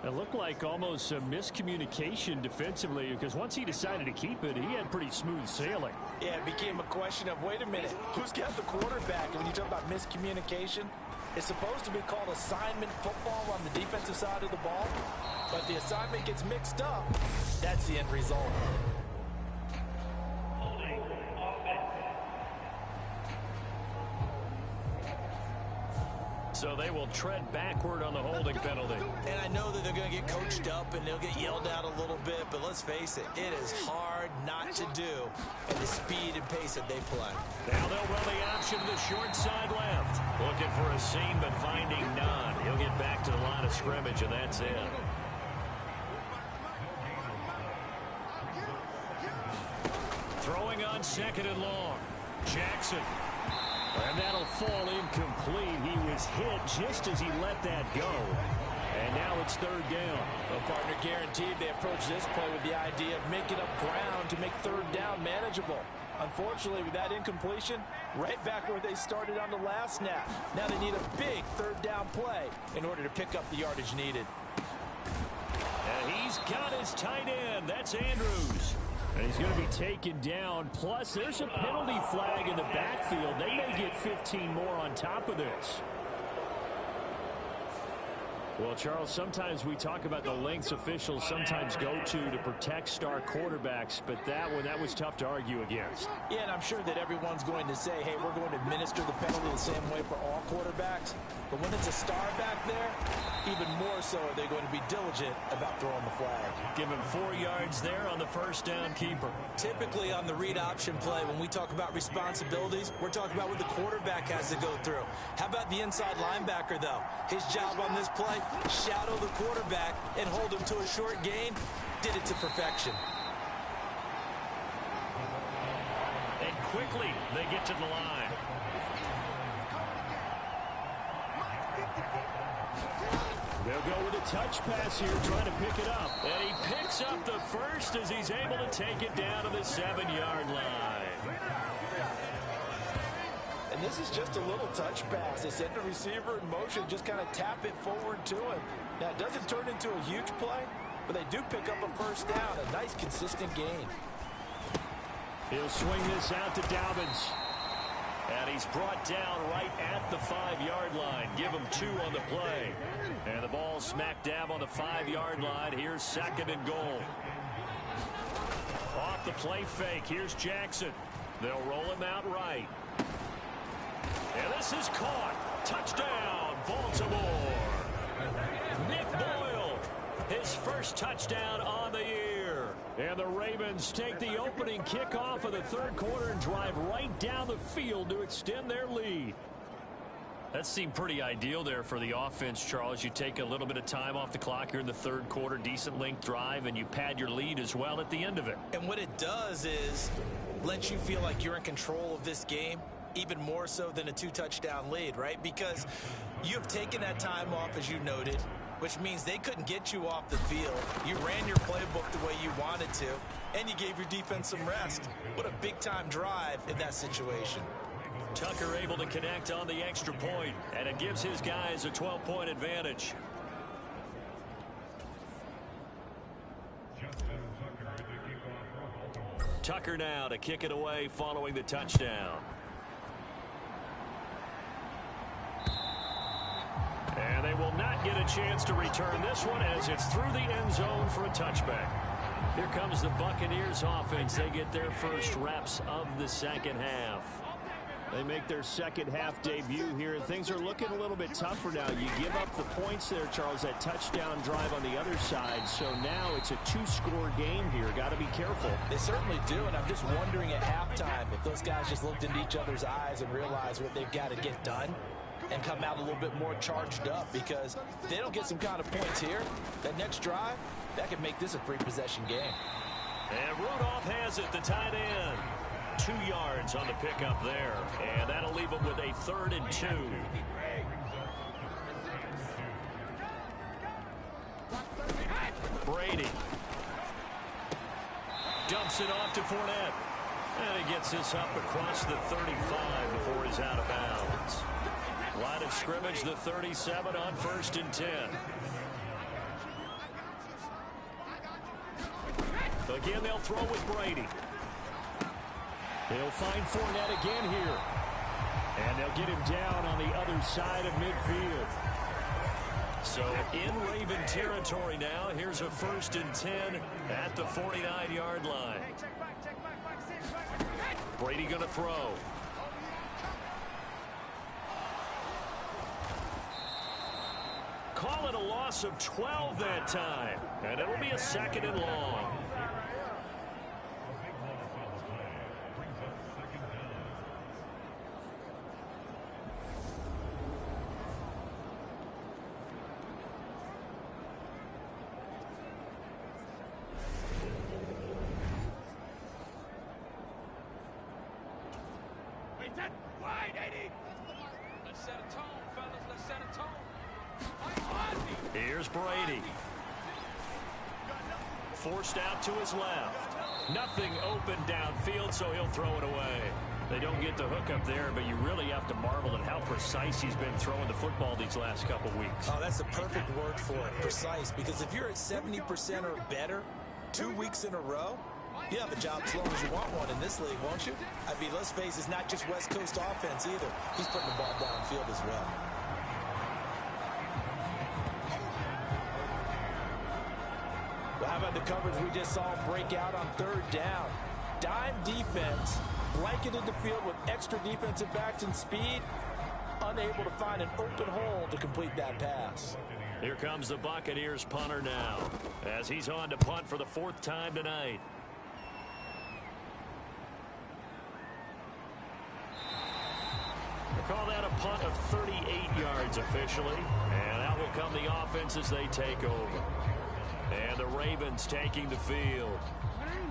It looked like almost a miscommunication defensively, because once he decided to keep it, he had pretty smooth sailing. Yeah, it became a question of, wait a minute, who's got the quarterback? And when you talk about miscommunication, it's supposed to be called assignment football on the defensive side of the ball. But the assignment gets mixed up. That's the end result. So they will tread backward on the holding penalty. And I know that they're going to get coached up and they'll get yelled at a little bit, but let's face it, it is hard not to do at the speed and pace that they play. Now they'll run the option to the short side left. Looking for a seam, but finding none. He'll get back to the line of scrimmage, and that's it. Throwing on second and long. Jackson. And that'll fall incomplete. He was hit just as he let that go. And now it's third down. Well, partner, guaranteed they approach this play with the idea of making up ground to make third down manageable. Unfortunately, with that incompletion, right back where they started on the last snap. Now they need a big third down play in order to pick up the yardage needed. And he's got his tight end. That's Andrews. And he's going to be taken down. Plus, there's a penalty flag in the backfield. They may get 15 more on top of this. Well, Charles, sometimes we talk about the lengths officials sometimes go to protect star quarterbacks, but that was tough to argue against. Yeah, and I'm sure that everyone's going to say, hey, we're going to administer the penalty the same way for all quarterbacks. But when it's a star back there, even more so are they going to be diligent about throwing the flag. Give him 4 yards there on the first down keeper. Typically on the read option play, when we talk about responsibilities, we're talking about what the quarterback has to go through. How about the inside linebacker, though? His job on this play, shadow the quarterback and hold him to a short gain. Did it to perfection. And quickly, they get to the line. They'll go with a touch pass here, trying to pick it up. And he picks up the first as he's able to take it down to the 7-yard line. And this is just a little touch pass. They send the receiver in motion, just kind of tap it forward to him. Now, it doesn't turn into a huge play, but they do pick up a first down. A nice, consistent gain. He'll swing this out to Dobbins. And he's brought down right at the 5-yard line. Give him 2 on the play. And the ball smack dab on the 5-yard line. Here's 2nd and goal. Off the play fake. Here's Jackson. They'll roll him out right. And this is caught. Touchdown, Baltimore. Nick Boyle, his first touchdown on the year. And the Ravens take the opening kickoff of the third quarter and drive right down the field to extend their lead. That seemed pretty ideal there for the offense, Charles. You take a little bit of time off the clock here in the third quarter, decent length drive, and you pad your lead as well at the end of it. And what it does is let you feel like you're in control of this game, even more so than a 2-touchdown lead, right? Because you've taken that time off, as you noted, which means they couldn't get you off the field. You ran your playbook the way you wanted to, and you gave your defense some rest. What a big-time drive in that situation. Tucker able to connect on the extra point, and it gives his guys a 12-point advantage. Tucker now to kick it away following the touchdown. And they will not get a chance to return this one as it's through the end zone for a touchback. Here comes the Buccaneers offense. They get their first reps of the second half. They make their second half debut here, and things are looking a little bit tougher now. You give up the points there, Charles, that touchdown drive on the other side. So now it's a 2-score game here. Got to be careful. They certainly do, and I'm just wondering at halftime if those guys just looked into each other's eyes and realized what they've got to get done and come out a little bit more charged up, because if they don't get some kind of points here, that next drive, that could make this a 3-possession game. And Rudolph has it, the tight end. 2 yards on the pickup there, and that'll leave them with a 3rd and 2. Brady dumps it off to Fournette, and he gets this up across the 35 before he's out of bounds. Line of scrimmage, the 37 on 1st and 10. Again, they'll throw with Brady. They'll find Fournette again here. And they'll get him down on the other side of midfield. So in Raven territory now. Here's a 1st and 10 at the 49-yard line. Brady going to throw. Call it a loss of 12 that time. And it'll be a 2nd and long. Wide 80. Let's set a tone, fellas. Let's set a tone. Here's Brady. Forced out to his left. Nothing open downfield, so he'll throw it away. They don't get the hook up there, but you really have to marvel at how precise he's been throwing the football these last couple weeks. Oh, that's the perfect word for it, precise, because if you're at 70% or better 2 weeks in a row, you have a job as long as you want one in this league, won't you? I mean, let's face it, it's not just West Coast offense either. He's putting the ball downfield as well. the coverage we just saw break out on third down. Dime defense, blanketed the field with extra defensive backs and speed, unable to find an open hole to complete that pass. Here comes the Buccaneers punter now, as he's on to punt for the 4th time tonight. We'll call that a punt of 38 yards officially, and out will come the offense as they take over. And the Ravens taking the field.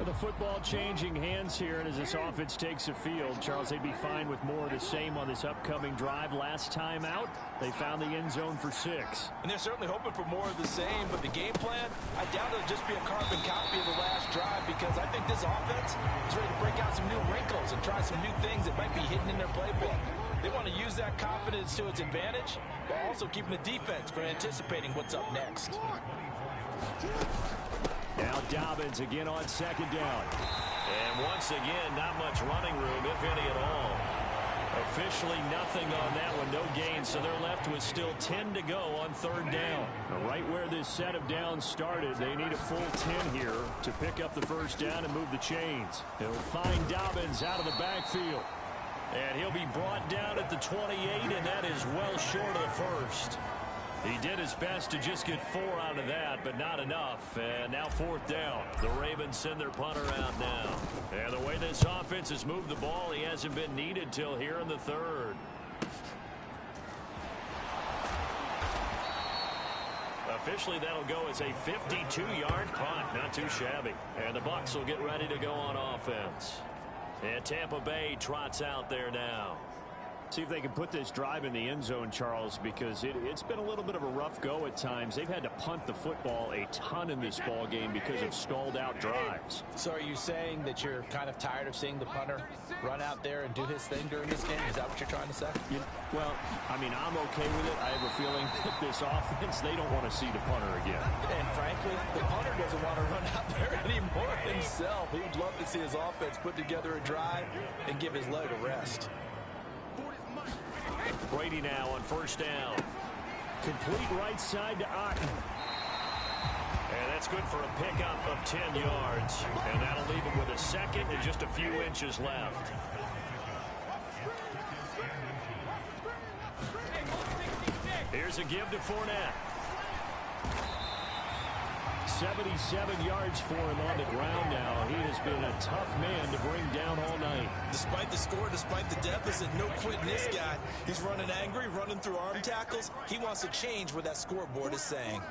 The football changing hands here, and as this offense takes the field, Charles, they'd be fine with more of the same on this upcoming drive. Last time out, they found the end zone for 6. And they're certainly hoping for more of the same, but the game plan, I doubt it'll just be a carbon copy of the last drive, because I think this offense is ready to break out some new wrinkles and try some new things that might be hidden in their playbook. They want to use that confidence to its advantage, while also keeping the defense from anticipating what's up next. Now Dobbins again on 2nd down. And once again, not much running room, if any at all. Officially nothing on that one, no gain, so they're left with still 10 to go on 3rd down. Right where this set of downs started, they need a full 10 here to pick up the 1st down and move the chains. They'll find Dobbins out of the backfield. And he'll be brought down at the 28, and that is well short of the 1st. He did his best to just get 4 out of that, but not enough. And now 4th down. The Ravens send their punter out now. And the way this offense has moved the ball, he hasn't been needed till here in the 3rd. Officially, that'll go as a 52-yard punt. Not too shabby. And the Bucs will get ready to go on offense. And Tampa Bay trots out there now. See if they can put this drive in the end zone, Charles, because it's been a little bit of a rough go at times. They've had to punt the football a ton in this ball game because of stalled-out drives. So are you saying that you're kind of tired of seeing the punter run out there and do his thing during this game? Is that what you're trying to say? Well, I mean, I'm okay with it. I have a feeling that this offense, they don't want to see the punter again. And frankly, the punter doesn't want to run out there anymore himself. He would love to see his offense put together a drive and give his leg a rest. Brady now on 1st down. Complete right side to Otten. And that's good for a pickup of 10 yards. And that'll leave him with a 2nd and just a few inches left. Here's a give to Fournette. 77 yards for him on the ground now. He has been a tough man to bring down all night. Despite the score, despite the deficit, no quitting this guy. He's running angry, running through arm tackles. He wants to change what that scoreboard is saying.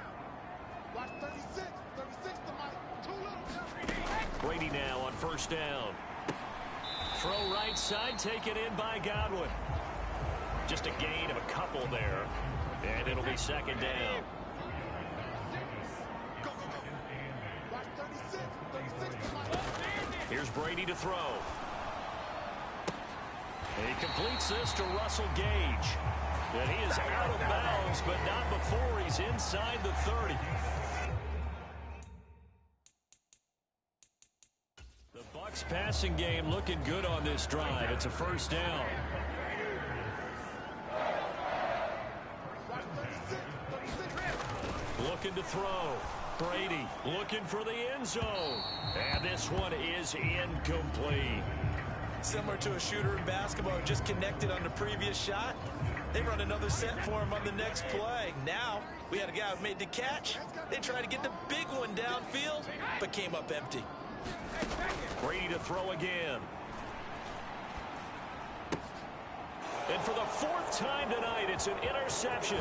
Brady now on 1st down. Throw right side, taken in by Godwin. Just a gain of a couple there. And it'll be 2nd down. Here's Brady to throw. And he completes this to Russell Gage. And he is out of bounds, but not before he's inside the 30. The Bucs passing game looking good on this drive. It's a 1st down. Looking to throw. Brady looking for the end zone. And this one is incomplete. Similar to a shooter in basketball who just connected on the previous shot. They run another set for him on the next play. Now, we had a guy who made the catch. They tried to get the big one downfield, but came up empty. Brady to throw again. And for the 4th time tonight, it's an interception.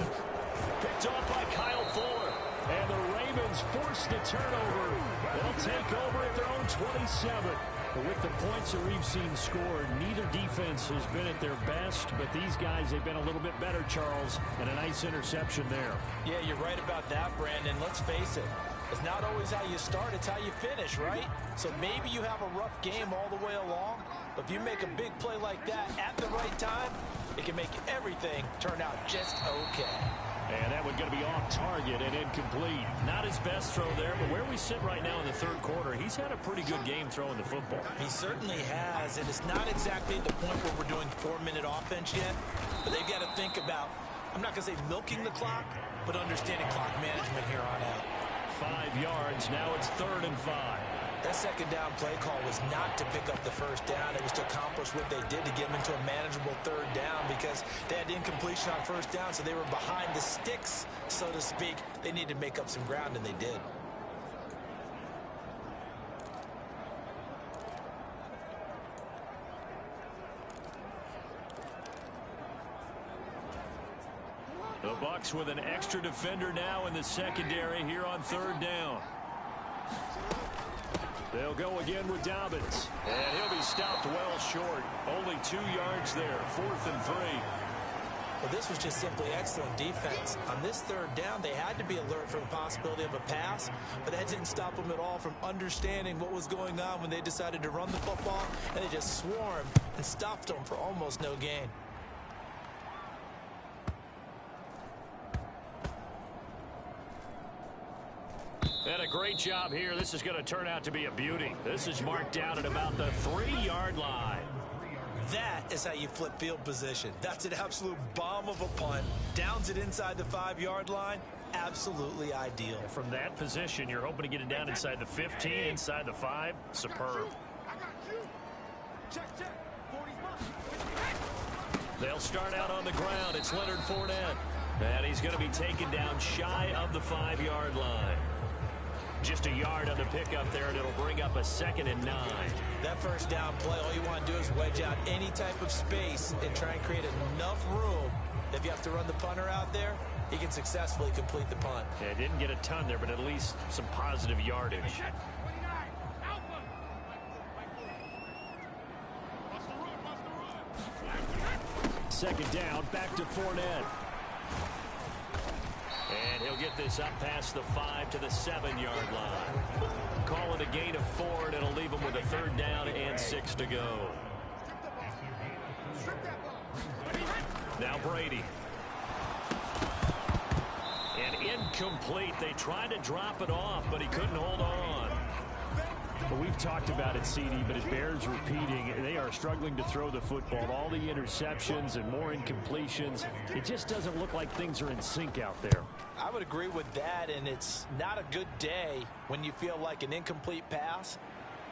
Picked off by Kyle Fuller. And the Ravens force the turnover. They'll take over at their own 27. But with the points that we've seen scored, neither defense has been at their best. But these guys, they've been a little bit better, Charles. And a nice interception there. Yeah, you're right about that, Brandon. Let's face it. It's not always how you start, it's how you finish, right? So maybe you have a rough game all the way along. But if you make a big play like that at the right time, it can make everything turn out just okay. And that one going to be off target and incomplete. Not his best throw there, but where we sit right now in the 3rd quarter, he's had a pretty good game throwing the football. He certainly has, and it's not exactly at the point where we're doing 4-minute offense yet, but they've got to think about, I'm not going to say milking the clock, but understanding clock management here on out. 5 yards. Now it's 3rd and 5. That second down play call was not to pick up the first down. It was to accomplish what they did to get them into a manageable 3rd down because they had incompletion on first down, so they were behind the sticks, so to speak. They needed to make up some ground, and they did. The Bucs with an extra defender now in the secondary here on 3rd down. They'll go again with Dobbins. And he'll be stopped well short. Only 2 yards there. 4th and 3. Well, this was just simply excellent defense. On this 3rd down, they had to be alert for the possibility of a pass, but that didn't stop them at all from understanding what was going on when they decided to run the football, and they just swarmed and stopped them for almost no gain. And a great job here. This is going to turn out to be a beauty. This is marked down at about the 3-yard line. That is how you flip field position. That's an absolute bomb of a punt. Downs it inside the 5-yard line. Absolutely ideal. From that position, you're hoping to get it down inside the 15, inside the 5. Superb. They'll start out on the ground. It's Leonard Fournette. And he's going to be taken down shy of the 5-yard line. Just a yard on the pickup there, and it'll bring up a 2nd and 9. That first down play, all you want to do is wedge out any type of space and try and create enough room. If you have to run the punter out there, he can successfully complete the punt. Yeah, didn't get a ton there, but at least some positive yardage. Second down, back to Fournette. And he'll get this up past the 5 to the 7-yard line. Call it a gain of 4, and it'll leave him with a 3rd down and 6 to go. Now Brady. And incomplete. They tried to drop it off, but he couldn't hold on. Well, we've talked about it, CD, but it bears repeating. They are struggling to throw the football. All the interceptions and more incompletions. It just doesn't look like things are in sync out there. I would agree with that, and it's not a good day when you feel like an incomplete pass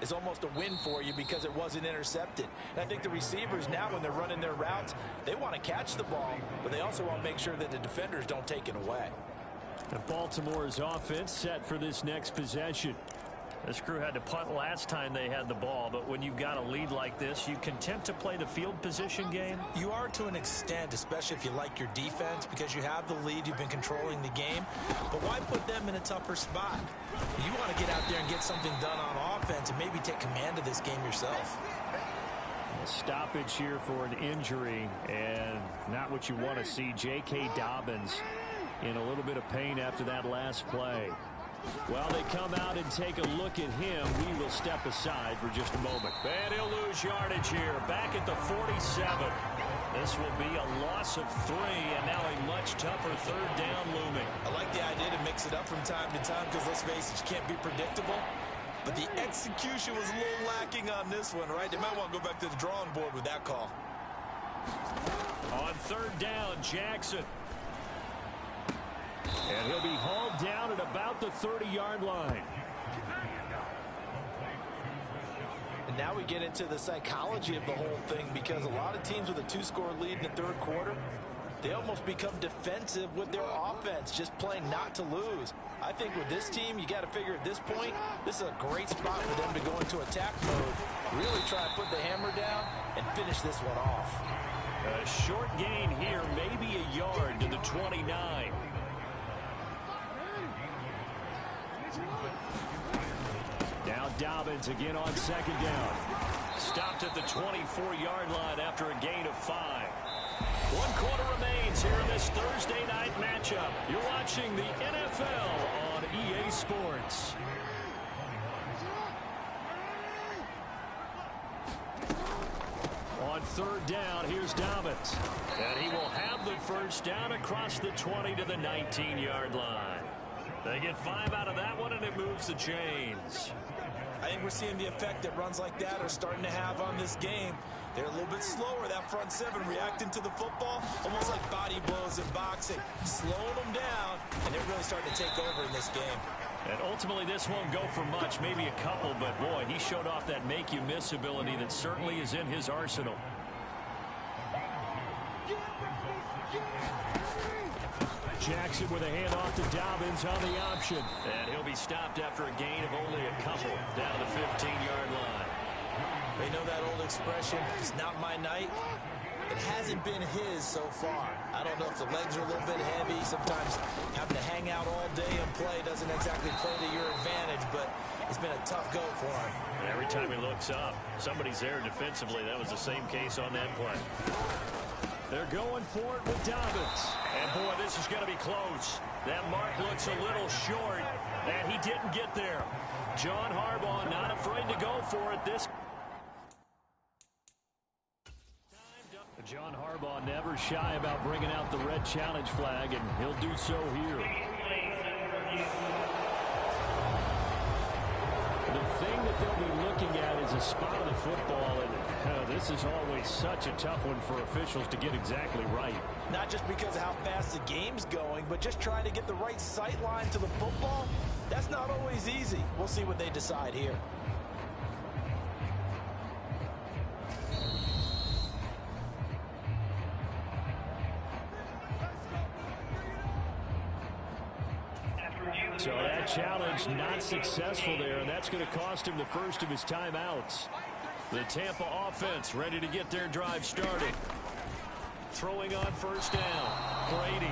is almost a win for you because it wasn't intercepted. And I think the receivers now, when they're running their routes, they want to catch the ball, but they also want to make sure that the defenders don't take it away. And Baltimore's offense set for this next possession. This crew had to punt last time they had the ball, but when you've got a lead like this, you content to play the field position game? You are to an extent, especially if you like your defense, because you have the lead, you've been controlling the game. But why put them in a tougher spot? You want to get out there and get something done on offense and maybe take command of this game yourself. A stoppage here for an injury, and not what you want to see. J.K. Dobbins in a little bit of pain after that last play. Well, they come out and take a look at him. We will step aside for just a moment. And he'll lose yardage here. Back at the 47. This will be a loss of 3, and now a much tougher 3rd down looming. I like the idea to mix it up from time to time because, let's face it, you can't be predictable. But the execution was a little lacking on this one, right? They might want to go back to the drawing board with that call. On 3rd down, Jackson. And he'll be hauled down at about the 30-yard line. And now we get into the psychology of the whole thing, because a lot of teams with a 2-score lead in the 3rd quarter, they almost become defensive with their offense, just playing not to lose. I think with this team, you got to figure at this point, this is a great spot for them to go into attack mode, really try to put the hammer down and finish this one off. A short gain here, maybe a yard to the 29. Now Dobbins again on 2nd down. Stopped at the 24-yard line after a gain of 5. 1 quarter remains here in this Thursday night matchup. You're watching the NFL on EA Sports. On 3rd down, here's Dobbins. And he will have the first down across the 20 to the 19-yard line. They get 5 out of that one, and it moves the chains. I think we're seeing the effect that runs like that are starting to have on this game. They're a little bit slower, that front 7, reacting to the football, almost like body blows in boxing, slowing them down, and they're really starting to take over in this game. And ultimately, this won't go for much, maybe a couple, but boy, he showed off that make-you-miss ability that certainly is in his arsenal. Jackson with a handoff to Dobbins on the option. And he'll be stopped after a gain of only a couple down to the 15-yard line. They know that old expression, it's not my night. It hasn't been his so far. I don't know if the legs are a little bit heavy. Sometimes having to hang out all day and play doesn't exactly play to your advantage, but it's been a tough go for him. And every time he looks up, somebody's there defensively. That was the same case on that play. They're going for it with Dobbins. And boy, this is going to be close. That mark looks a little short, and he didn't get there. John Harbaugh not afraid to go for it. John Harbaugh never shy about bringing out the red challenge flag, and he'll do so here. The thing that they'll be looking at is a spot of the football, and this is always such a tough one for officials to get exactly right. Not just because of how fast the game's going, but just trying to get the right sight line to the football. That's not always easy. We'll see what they decide here. So that challenge not successful there, and that's going to cost him the first of his timeouts. The Tampa offense ready to get their drive started. Throwing on first down, Brady.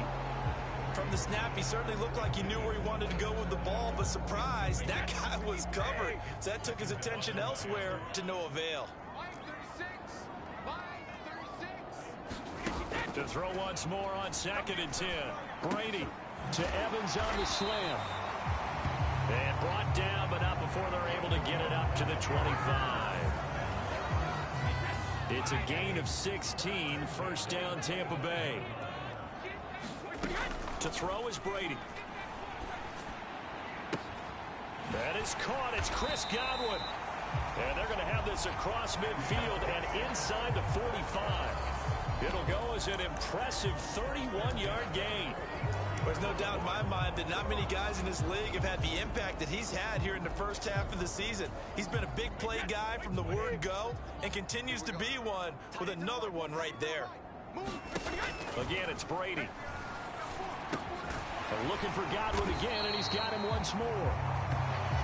From the snap, he certainly looked like he knew where he wanted to go with the ball, but surprise, that guy was covered. So that took his attention elsewhere to no avail. To throw once more on 2nd and 10. Brady to Evans on the slam. And brought down, but not before they're able to get it up to the 25. It's a gain of 16. First down, Tampa Bay. To throw is Brady. That is caught. It's Chris Godwin. And they're going to have this across midfield and inside the 45. It'll go as an impressive 31-yard gain. There's no doubt in my mind that not many guys in this league have had the impact that he's had here in the first half of the season. He's been a big play guy from the word go and continues to be one with another one right there. Again, it's Brady. They're looking for Godwin again, and he's got him once more.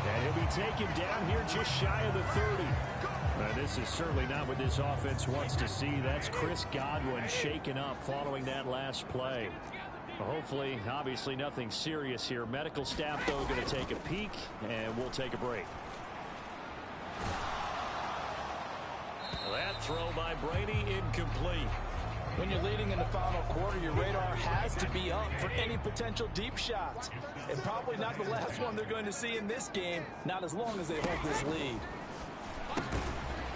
And he'll be taken down here just shy of the 30. This is certainly not what this offense wants to see. That's Chris Godwin shaken up following that last play. Hopefully, obviously nothing serious here. Medical staff, though, going to take a peek, and we'll take a break. That throw by Brady incomplete. When you're leading in the final quarter, your radar has to be up for any potential deep shots. And probably not the last one they're going to see in this game, not as long as they hold this lead.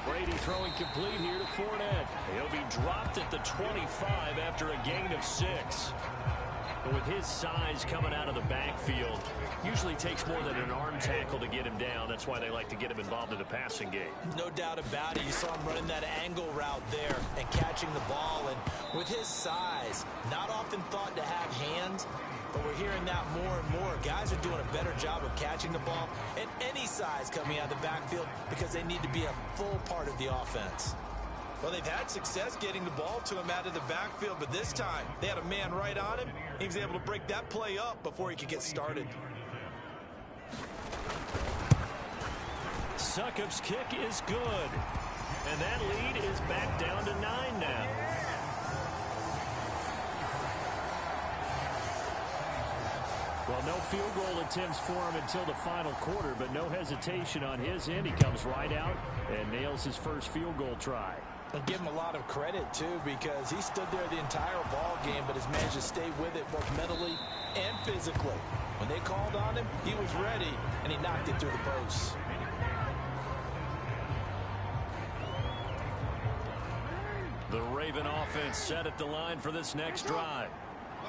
Brady throwing complete here to Fournette. He'll be dropped at the 25 after a gain of 6. But with his size coming out of the backfield, usually takes more than an arm tackle to get him down. That's why they like to get him involved in the passing game. No doubt about it. You saw him running that angle route there and catching the ball. And with his size, not often thought to have hands, but we're hearing that more and more. Guys are doing a better job of catching the ball at any size coming out of the backfield because they need to be a full part of the offense. Well, they've had success getting the ball to him out of the backfield, but this time they had a man right on him. He was able to break that play up before he could get started. Succop's kick is good. And that lead is back down to 9 now. Well, no field goal attempts for him until the final quarter, but no hesitation on his end. He comes right out and nails his first field goal try. And give him a lot of credit, too, because he stood there the entire ball game, but has managed to stay with it both mentally and physically. When they called on him, he was ready, and he knocked it through the posts. The Raven offense set at the line for this next drive.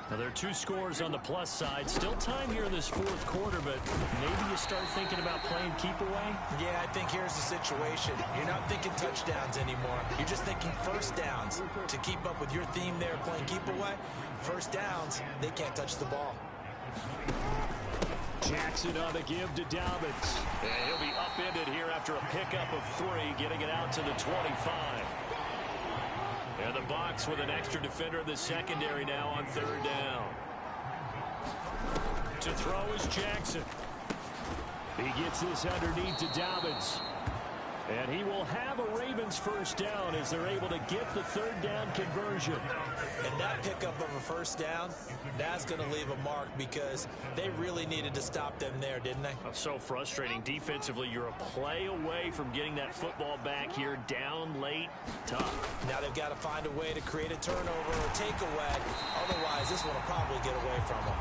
Now, there are 2 scores on the plus side. Still time here in this fourth quarter, but maybe you start thinking about playing keep away? Yeah, I think here's the situation. You're not thinking touchdowns anymore. You're just thinking first downs. To keep up with your theme there, playing keep away, first downs, they can't touch the ball. Jackson on the give to Dobbins. And he'll be upended here after a pickup of 3, getting it out to the 25. And the Bucs with an extra defender in the secondary now on 3rd down. To throw is Jackson. He gets this underneath to Dobbins. And he will have a Ravens first down as they're able to get the 3rd down conversion. And that pickup of a first down, that's going to leave a mark because they really needed to stop them there, didn't they? So frustrating. Defensively, you're a play away from getting that football back here down late. Tough. Now they've got to find a way to create a turnover or takeaway. Otherwise, this one will probably get away from them.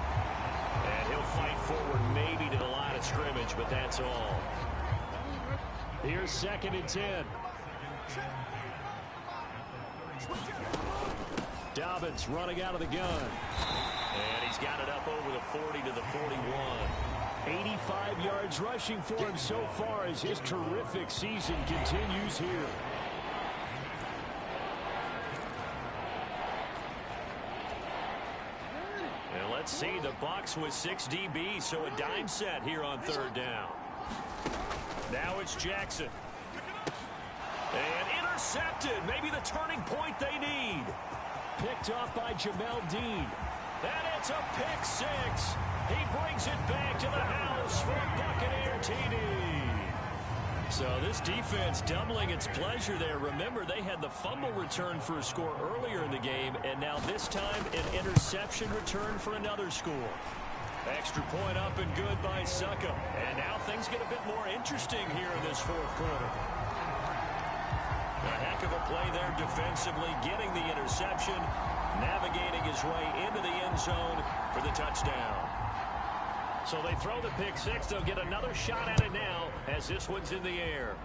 And he'll fight forward maybe to the line of scrimmage, but that's all. Here's 2nd and 10. Dobbins running out of the gun. And he's got it up over the 40 to the 41. 85 yards rushing for him so far as his terrific season continues here. And let's see, the Bucs with 6 DBs, so a dime set here on 3rd down. Now it's Jackson. And intercepted. Maybe the turning point they need. Picked off by Jamel Dean. And it's a pick 6. He brings it back to the house for a Buccaneer TD. So this defense doubling its pleasure there. Remember, they had the fumble return for a score earlier in the game, and now this time an interception return for another score. Extra point up and good by Succop. And now things get a bit more interesting here in this 4th quarter. A heck of a play there defensively, getting the interception, navigating his way into the end zone for the touchdown. So they throw the pick 6. They'll get another shot at it now as this one's in the air.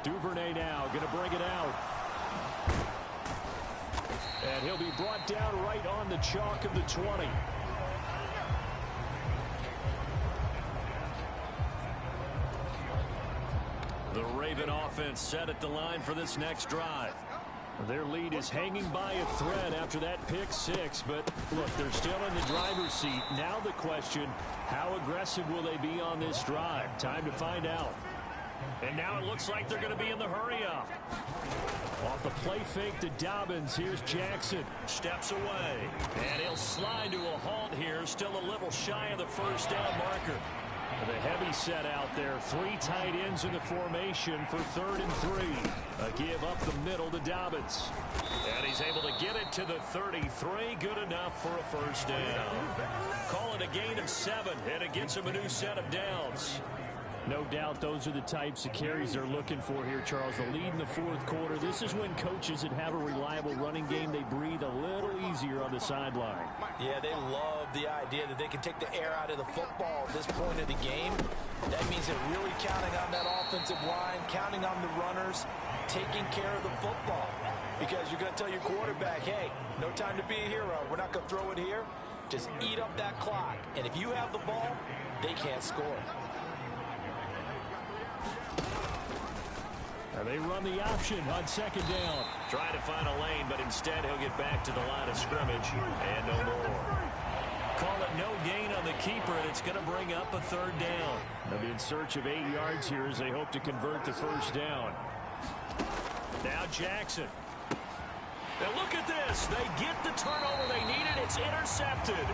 Duvernay now going to bring it out. And he'll be brought down right on the chalk of the 20. The Raven offense set at the line for this next drive. Their lead is hanging by a thread after that pick 6, but look, they're still in the driver's seat. Now the question, how aggressive will they be on this drive? Time to find out. And now it looks like they're going to be in the hurry-up. Off the play fake to Dobbins, here's Jackson. Steps away, and he'll slide to a halt here, still a little shy of the first down marker. The heavy set out there. 3 tight ends in the formation for 3rd and 3. A give up the middle to Dobbins. And he's able to get it to the 33. Good enough for a first down. Call it a gain of 7, and it gets him a new set of downs. No doubt those are the types of carries they're looking for here, Charles. The lead in the 4th quarter. This is when coaches that have a reliable running game, they breathe a little easier on the sideline. Yeah, they love the idea that they can take the air out of the football at this point of the game. That means they're really counting on that offensive line, counting on the runners, taking care of the football. Because you're going to tell your quarterback, hey, no time to be a hero. We're not going to throw it here. Just eat up that clock. And if you have the ball, they can't score. They run the option on 2nd down. Trying to find a lane, but instead he'll get back to the line of scrimmage and no more. Call it no gain on the keeper, and it's going to bring up a 3rd down. They'll be in search of 8 yards here as they hope to convert the first down. Now Jackson. Now look at this. They get the turnover they needed. It's intercepted.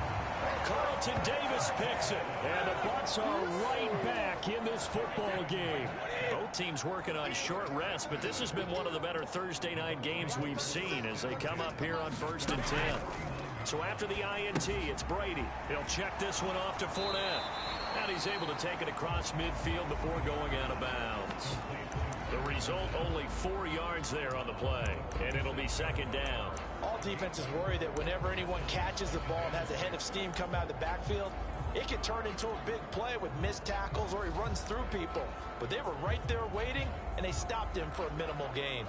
Carlton Davis picks it. And the Bucs are right back in this football game. Both teams working on short rest, but this has been one of the better Thursday night games we've seen as they come up here on 1st and 10. So after the INT, it's Brady. He'll check this one off to Fournette. And he's able to take it across midfield before going out of bounds. The result, only 4 yards there on the play, and it'll be 2nd down. All defenses worry that whenever anyone catches the ball and has a head of steam come out of the backfield, it can turn into a big play with missed tackles or he runs through people. But they were right there waiting, and they stopped him for a minimal gain.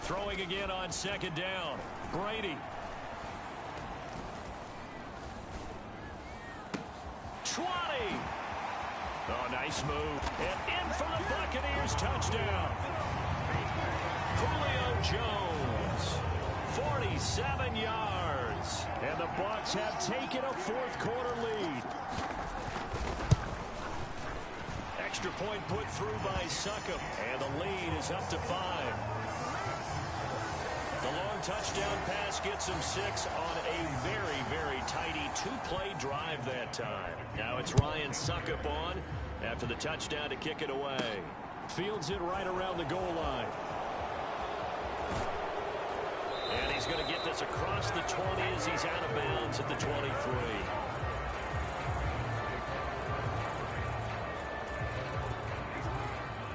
Throwing again on 2nd down. Brady. 20. Oh, nice move. And in for the Buccaneers touchdown. Julio Jones, 47 yards. And the Bucs have taken a fourth-quarter lead. Extra point put through by Succop. And the lead is up to 5. The long touchdown pass gets him 6 on a very, very tidy two-play drive that time. Now it's Ryan Succop on after the touchdown to kick it away. Fields it right around the goal line. And he's going to get this across the 20 as he's out of bounds at the 23.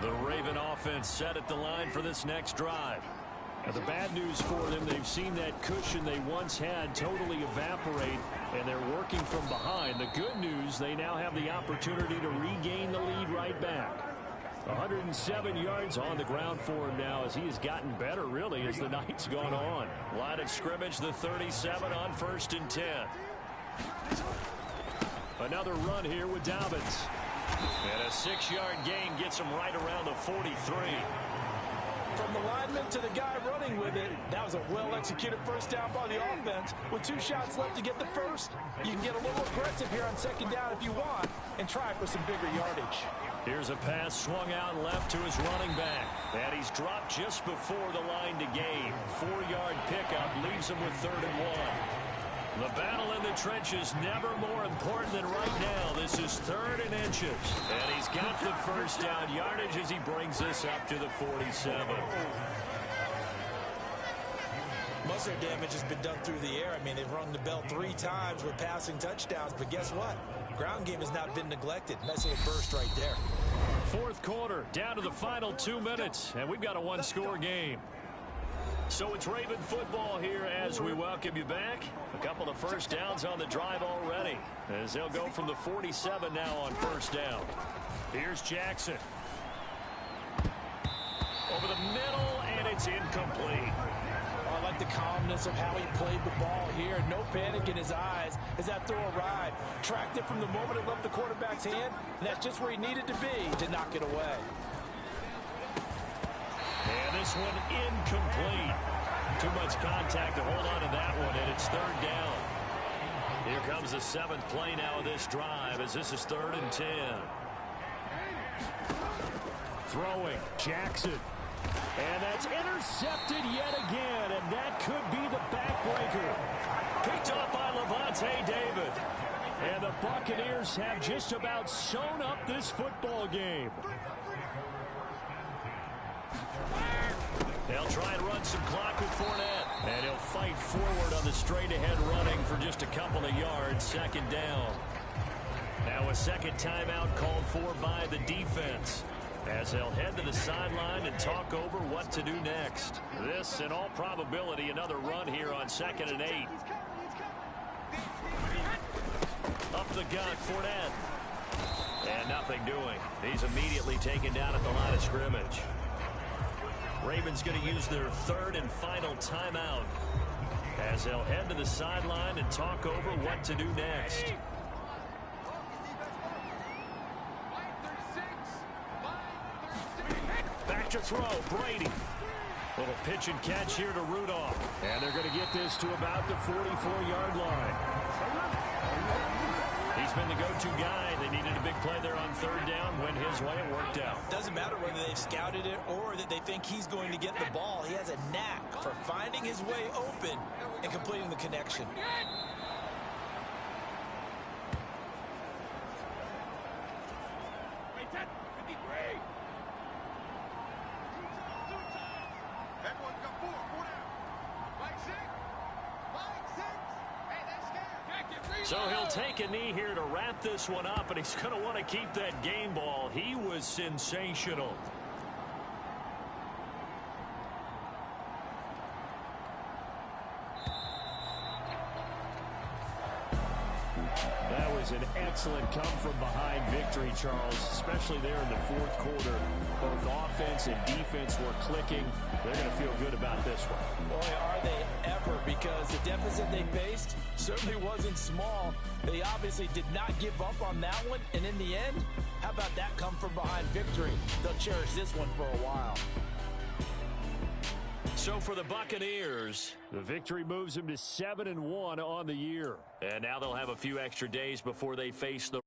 The Raven offense set at the line for this next drive. Now, the bad news for them, they've seen that cushion they once had totally evaporate, and they're working from behind. The good news, they now have the opportunity to regain the lead right back. 107 yards on the ground for him now as he has gotten better, really, as the night's gone on. Line of scrimmage, the 37 on 1st and 10. Another run here with Dobbins. And a 6-yard gain gets him right around the 43. From the lineman to the guy running with it, that was a well-executed first down by the offense. With 2 shots left to get the first, you can get a little aggressive here on 2nd down if you want and try for some bigger yardage. Here's a pass swung out left to his running back. And he's dropped just before the line to gain. 4-yard pickup leaves him with 3rd and 1. The battle in the trenches never more important than right now. This is 3rd and inches. And he's got the first down yardage as he brings this up to the 47. Most of their damage has been done through the air. I mean, they've rung the bell 3 times with passing touchdowns. But guess what? Ground game has not been neglected. Nice little burst right there. 4th quarter, down to the final 2 minutes. And we've got a 1-score game. So it's Raven football here as we welcome you back. A couple of first downs on the drive already, as they'll go from the 47 now on 1st down. Here's Jackson. Over the middle, and it's incomplete. I like the calmness of how he played the ball here. No panic in his eyes as that throw arrived. Tracked it from the moment it left the quarterback's hand, and that's just where he needed to be to knock it away. And this one incomplete. Too much contact to hold on to that one, and it's 3rd down. Here comes the 7th play now of this drive as this is 3rd and 10. Throwing, Jackson. And that's intercepted yet again, and that could be the backbreaker. Picked up by Levante David. And the Buccaneers have just about sewn up this football game. They'll try and run some clock with Fournette. And he'll fight forward on the straight-ahead running for just a couple of yards. 2nd down. Now a 2nd timeout called for by the defense, as they'll head to the sideline and talk over what to do next. This, in all probability, another run here on 2nd and 8. Up the gut, Fournette. And nothing doing. He's immediately taken down at the line of scrimmage. Ravens going to use their 3rd and final timeout, as they'll head to the sideline and talk over what to do next. Back to throw, Brady. Little pitch and catch here to Rudolph. And they're going to get this to about the 44-yard line. He's been the go-to guy. They needed a big play there on 3rd down. Went his way, it worked out. Doesn't matter whether they've scouted it or that they think he's going to get the ball. He has a knack for finding his way open and completing the connection. So he'll take a knee here to wrap this one up, and he's going to want to keep that game ball. He was sensational. That was an excellent come-from-behind victory, Charles, especially there in the 4th quarter. Both offense and defense were clicking. They're going to feel good about this one. Boy, are they ever, because the deficit they faced certainly wasn't small. They obviously did not give up on that one, and in the end, how about that come from behind victory? They'll cherish this one for a while. So for the Buccaneers, the victory moves them to 7-1 on the year. And now they'll have a few extra days before they face the